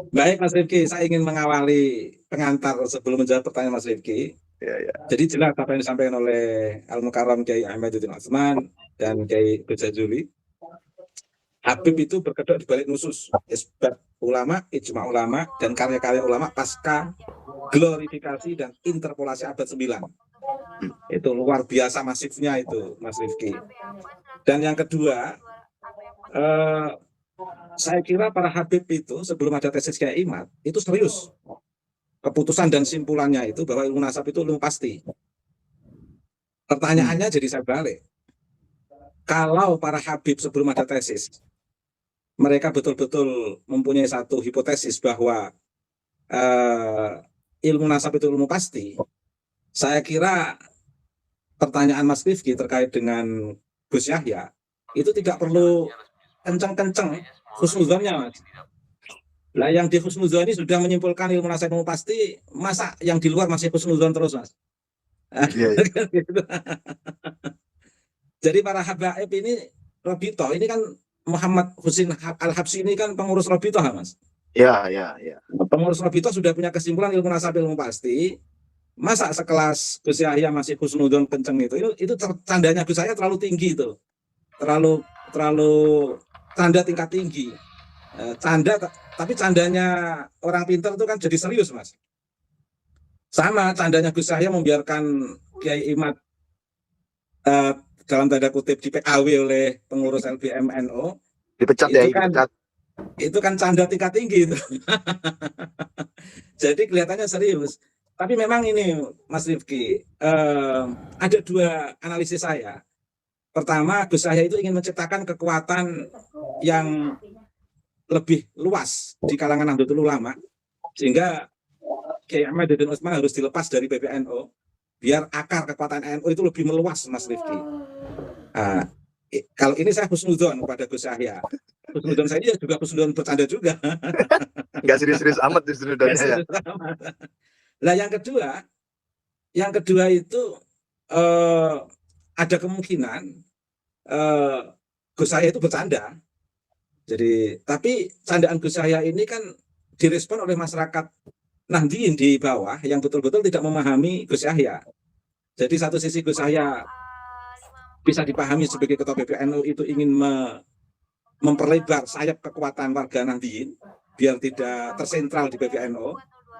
Baik Mas Rifki, saya ingin mengawali pengantar sebelum menjawab pertanyaan Mas Rifki.
Ya.
Jadi jelas apa yang disampaikan oleh Al-Mukarram Kiai Ahmaduddin Utsman dan Kiai Gus Jazuli. Habib itu berkedok di balik nusus, isbat ulama, ijma ulama, dan karya-karya ulama pasca glorifikasi dan interpolasi abad 9. Itu luar biasa masifnya itu Mas Rifki. Dan yang kedua, saya kira para Habib itu sebelum ada tesis Kiai Imad itu serius. Keputusan dan simpulannya itu bahwa ilmu nasab itu ilmu pasti. Pertanyaannya jadi saya balik. Kalau para Habib sebelum ada tesis, mereka betul-betul mempunyai satu hipotesis bahwa ilmu nasab itu ilmu pasti, saya kira pertanyaan Mas Rifki terkait dengan Gus Yahya itu tidak perlu kenceng-kenceng husnudzonnya, Mas. Lah yang di husnudzon ini sudah menyimpulkan ilmu nasab ilmu pasti, masa yang di luar masih husnudzon terus, Mas? Jadi para habaib ini Robito, ini kan Muhammad Husin Al-Habsyi ini kan pengurus Robito, Mas.
Ya.
Pengurus Robito sudah punya kesimpulan ilmu nasab ilmu pasti. Masa sekelas Gus Yahya masih husnudzon kenceng itu tandanya Gus Yahya terlalu tinggi itu. Terlalu tanda tingkat tinggi. Tapi tandanya orang pintar itu kan jadi serius, Mas. Sama tandanya Gus Yahya membiarkan Kiai Imad dalam tanda kutip di PAW oleh pengurus LBMNO.
Dipecat
itu
ya,
kan, itu kan tanda tingkat tinggi itu. Jadi kelihatannya serius. Tapi memang ini Mas Rifki, ada dua analisis saya. Pertama, Gus Yahya itu ingin menciptakan kekuatan yang lebih luas di kalangan Nahdlatul Ulama, sehingga Kiai Ahmaduddin Utsman harus dilepas dari PBNU, biar akar kekuatan NU itu lebih meluas, Mas Rifki. Kalau ini saya husnudzon kepada Gus Yahya. Husnudzon saya ini juga husnudzon bercanda juga.
Nggak serius-serius amat husnudzonnya ya.
Nah yang kedua itu ada kemungkinan Gus Yahya itu bercanda. Jadi tapi candaan Gus Yahya ini kan direspon oleh masyarakat Nahdliyin di bawah yang betul-betul tidak memahami Gus Yahya. Jadi satu sisi Gus Yahya bisa dipahami sebagai ketua PBNU itu ingin memperlebar sayap kekuatan warga Nahdliyin biar tidak tersentral di PBNU,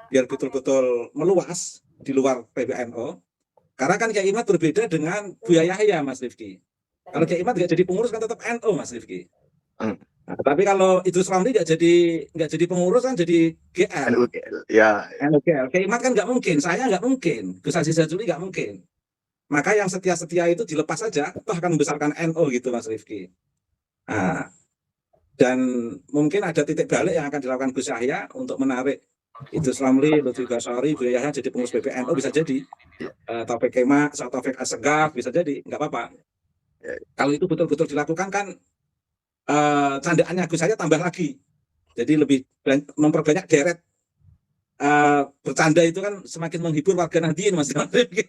biar betul-betul meluas di luar PBNU. Karena kan Kiai Imad berbeda dengan Buya Yahya, Mas Rifki. Kalau Kiai Imad nggak jadi pengurus kan tetap NU, Mas Rifki. Nah, tapi kalau Idrus Ramli nggak jadi pengurus kan jadi GL.
Ya.
NUGL. Kiai Imad kan nggak mungkin, saya nggak mungkin, Gus Aziz Jazuli nggak mungkin. Maka yang setia-setia itu dilepas saja, toh akan membesarkan NU gitu, Mas Rifki. Nah, dan mungkin ada titik balik yang akan dilakukan Gus Yahya untuk menarik Idrus Ramli, Lutfi Basauri, Buya Yahya jadi pengurus PBNU bisa jadi. Taufik Kemak, Taufik Assegaf bisa jadi, nggak apa-apa. Kalau itu betul-betul dilakukan kan candaannya Gus Yahya tambah lagi. Jadi lebih memperbanyak deret bercanda itu kan semakin menghibur warga Nahdien, Mas Rifki.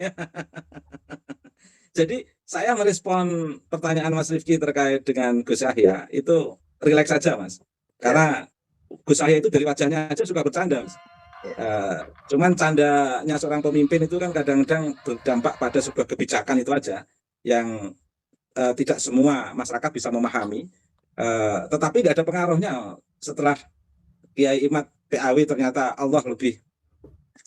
Jadi saya merespon pertanyaan Mas Rifki terkait dengan Gus Yahya itu rileks saja, Mas. Karena Gus Yahya itu dari wajahnya aja suka bercanda, Mas. Cuman candanya seorang pemimpin itu kan kadang-kadang berdampak pada sebuah kebijakan itu aja yang tidak semua masyarakat bisa memahami. Tetapi nggak ada pengaruhnya setelah Kiai Imad PAW ternyata Allah lebih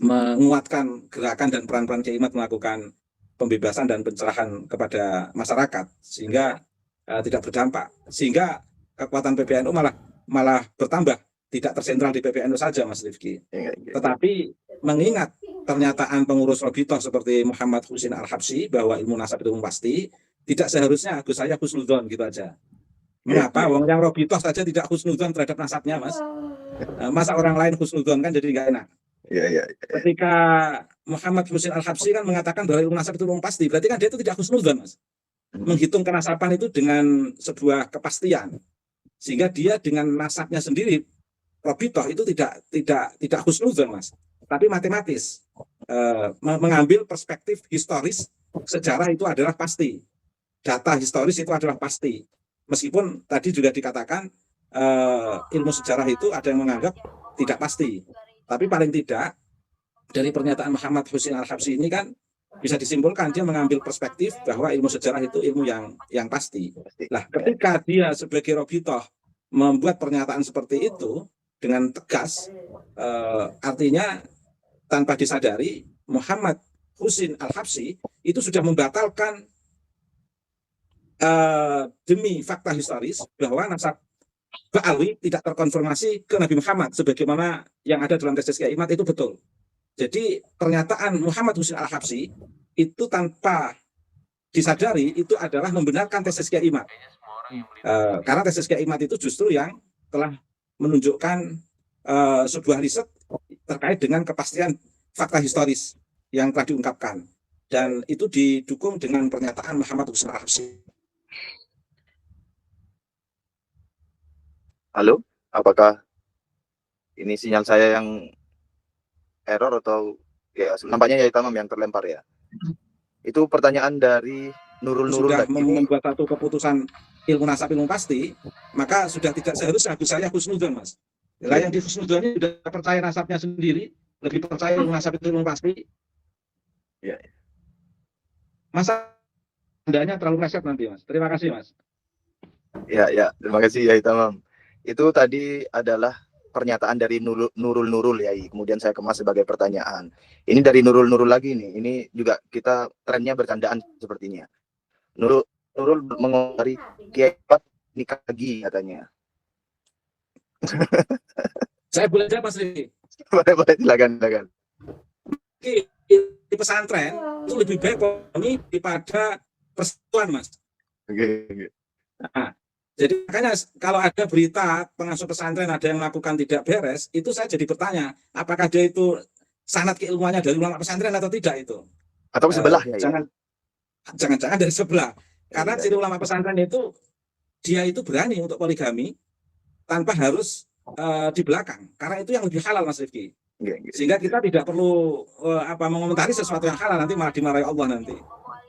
menguatkan gerakan dan peran-peran Kiai Imad melakukan pembebasan dan pencerahan kepada masyarakat sehingga tidak berdampak, sehingga kekuatan PBNU malah bertambah, tidak tersentral di PBNU saja, Mas Rifki. Tetapi mengingat pernyataan pengurus Robitoh seperti Muhammad Husin Al-Habsyi bahwa ilmu nasab itu pasti, tidak seharusnya Gus saya husnudzon gitu aja. Mengapa? Wong yang Robitoh saja tidak husnudzon terhadap nasabnya, Mas. Masa orang lain husnudzon, kan jadi nggak enak. Ketika Muhammad Husin Al-Habsyi kan mengatakan bahwa ilmu nasab itu pasti, berarti kan dia itu tidak husnudzon, Mas. Menghitung kenasaban itu dengan sebuah kepastian, sehingga dia dengan nasabnya sendiri Robitoh itu tidak husnudzon, Mas, tapi matematis. Mengambil perspektif historis, sejarah itu adalah pasti, data historis itu adalah pasti. Meskipun tadi juga dikatakan ilmu sejarah itu ada yang menganggap tidak pasti. Tapi paling tidak dari pernyataan Muhammad Husin Al-Habsyi ini kan bisa disimpulkan dia mengambil perspektif bahwa ilmu sejarah itu ilmu yang pasti. Nah, ketika dia sebagai Robitoh membuat pernyataan seperti itu dengan tegas, artinya tanpa disadari Muhammad Husin Al-Habsyi itu sudah membatalkan demi fakta historis bahwa nasab Ba'alwi tidak terkonfirmasi ke Nabi Muhammad sebagaimana yang ada dalam tesis Kiai Imad itu betul. Jadi pernyataan Muhammad Husin Al-Habsyi itu tanpa disadari itu adalah membenarkan tesis Kiai Imad. Karena tesis Kiai Imad itu justru yang telah menunjukkan sebuah riset terkait dengan kepastian fakta historis yang telah diungkapkan. Dan itu didukung dengan pernyataan Muhammad Husin Al-Habsyi.
Halo, apakah ini sinyal saya yang error atau ya nampaknya ya Tamam yang terlempar ya. Itu pertanyaan dari Nurul
Sudah
tadi.
membuat satu keputusan ilmu nasab ilmu pasti, maka sudah tidak seharusnya saya husnudzon, Mas. Lah yang di husnudzon ini sudah percaya nasabnya sendiri, lebih percaya ilmu nasab itu ilmu pasti.
Ya.
Masa Andanya terlalu meleset nanti, Mas. Terima kasih, Mas.
Ya, terima kasih ya Tamam. Itu tadi adalah pernyataan dari Nurul ya. Kemudian saya kemas sebagai pertanyaan. Ini dari Nurul lagi nih. Ini juga kita trennya bercandaan sepertinya. Nurul mengomentari Kiai nikah lagi katanya.
Saya boleh jawab, Mas Rifki?
Boleh, silakan.
Di pesantren itu lebih baik kami daripada persatuan, Mas.
Oke.
Nah, jadi makanya kalau ada berita pengasuh pesantren ada yang melakukan tidak beres, itu saya jadi bertanya, apakah dia itu sanad keilmuannya dari ulama pesantren atau tidak itu?
Atau sebelah ya?
Jangan-jangan dari sebelah. Karena ciri ulama pesantren itu dia itu berani untuk poligami tanpa harus di belakang. Karena itu yang lebih halal, Mas Rifki. Sehingga kita tidak perlu mengomentari sesuatu yang halal, nanti malah dimarahi Allah nanti.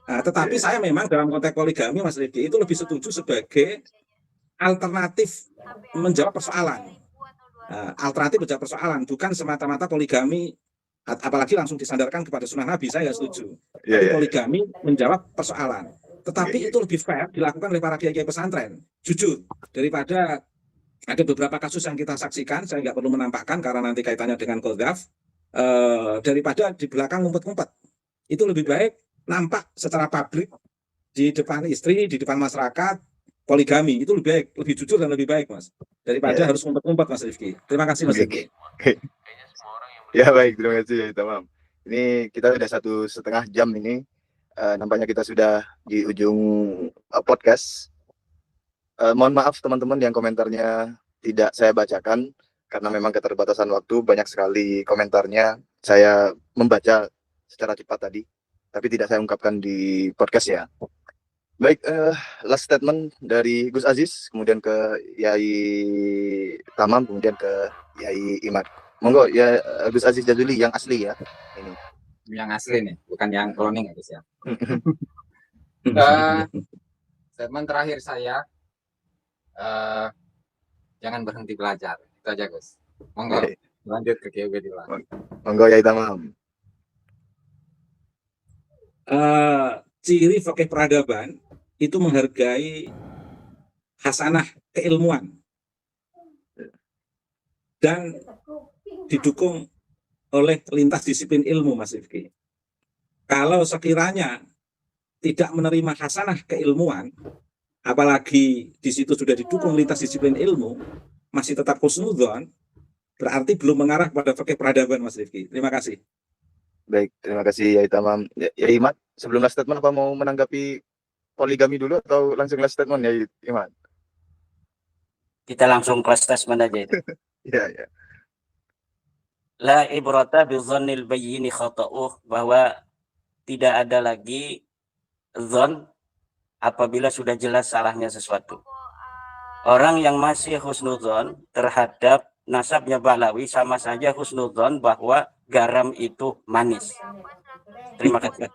Nah, tetapi saya memang dalam konteks poligami, Mas Rifki, itu lebih setuju sebagai alternatif menjawab persoalan. Alternatif menjawab persoalan, bukan semata-mata poligami, apalagi langsung disandarkan kepada sunnah Nabi, saya nggak setuju. Tapi poligami menjawab persoalan. Tetapi itu lebih fair dilakukan oleh para kiai pesantren, jujur, daripada ada beberapa kasus yang kita saksikan, saya nggak perlu menampakkan karena nanti kaitannya dengan Qadhaf, daripada di belakang ngumpet-ngumpet. Itu lebih baik nampak secara publik di depan istri, di depan masyarakat, poligami itu lebih baik, lebih jujur dan lebih baik, Mas, daripada harus ngumpet-ngumpet, Mas Rifki. Terima kasih, Mas Rifki.
Ya baik, terima kasih ya Tamam. Ini kita sudah 1,5 jam ini. Nampaknya kita sudah di ujung podcast. Mohon maaf teman-teman yang komentarnya tidak saya bacakan karena memang keterbatasan waktu, banyak sekali komentarnya. Saya membaca secara cepat tadi, tapi tidak saya ungkapkan di podcast ya. Baik, last statement dari Gus Aziz, kemudian ke Yai Tamam, kemudian ke Yai Imad. Monggo ya Gus Aziz Jazuli yang asli ya. Ini.
Yang asli nih, bukan yang cloning ya Gus ya. Eh, Statement terakhir saya, jangan berhenti belajar. Itu aja Gus. Monggo
Oke.
lanjut ke Kiai Ubedillah.
Monggo ya Tamam.
Ciri fakih peradaban itu menghargai hasanah keilmuan dan didukung oleh lintas disiplin ilmu, Mas Rifki. Kalau sekiranya tidak menerima hasanah keilmuan, apalagi di situ sudah didukung lintas disiplin ilmu, masih tetap husnudzon, berarti belum mengarah pada fakih peradaban, Mas Rifki. Terima kasih.
Baik, terima kasih ya Tamam. Ya Imat, sebelum last statement apa mau menanggapi poligami dulu atau langsung last statement ya Imat?
Kita langsung kelas statement aja itu.
Ya.
La ibrata bidzannil bayyini khata'uh, bahwa tidak ada lagi zon apabila sudah jelas salahnya sesuatu. Orang yang masih husnudzon terhadap nasabnya Balawi sama saja husnudzon bahwa garam itu manis. Terima kasih.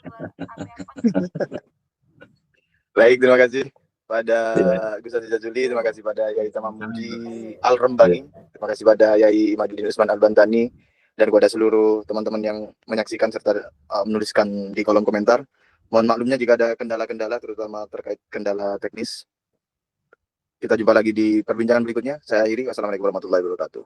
Baik, terima kasih pada Gus Aziz Jazuli, terima kasih pada Yai Tamam Muji Al-Rembani, terima kasih pada Yai Imaduddin Usman Al-Bantani, dan kepada seluruh teman-teman yang menyaksikan serta menuliskan di kolom komentar. Mohon maklumnya jika ada kendala-kendala, terutama terkait kendala teknis. Kita jumpa lagi di perbincangan berikutnya. Saya akhiri. Wassalamualaikum warahmatullahi wabarakatuh.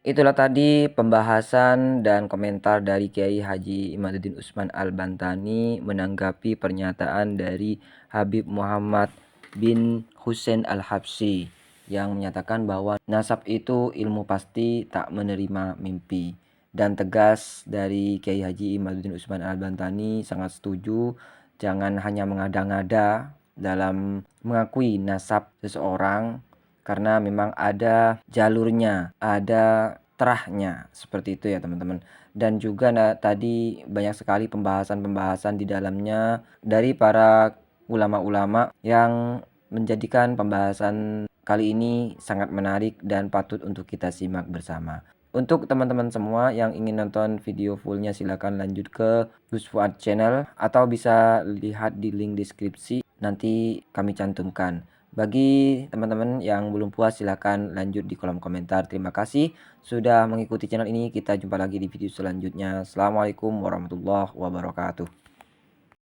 Itulah tadi pembahasan dan komentar dari Kiai Haji Imaduddin Usman Al-Bantani menanggapi pernyataan dari Habib Muhammad bin Husain Al-Habsyi yang menyatakan bahwa nasab itu ilmu pasti, tak menerima mimpi. Dan tegas dari Kiai Haji Imaduddin Usman Al-Bantani sangat setuju, jangan hanya mengada-ngada dalam mengakui nasab seseorang, karena memang ada jalurnya, ada terahnya, seperti itu ya teman-teman. Dan juga tadi banyak sekali pembahasan-pembahasan di dalamnya dari para ulama-ulama yang menjadikan pembahasan kali ini sangat menarik dan patut untuk kita simak bersama. Untuk teman-teman semua yang ingin nonton video fullnya silahkan lanjut ke Gus Fuad Channel atau bisa lihat di link deskripsi, nanti kami cantumkan. Bagi teman-teman yang belum puas silahkan lanjut di kolom komentar. Terima kasih sudah mengikuti channel ini. Kita jumpa lagi di video selanjutnya. Assalamualaikum warahmatullahi wabarakatuh.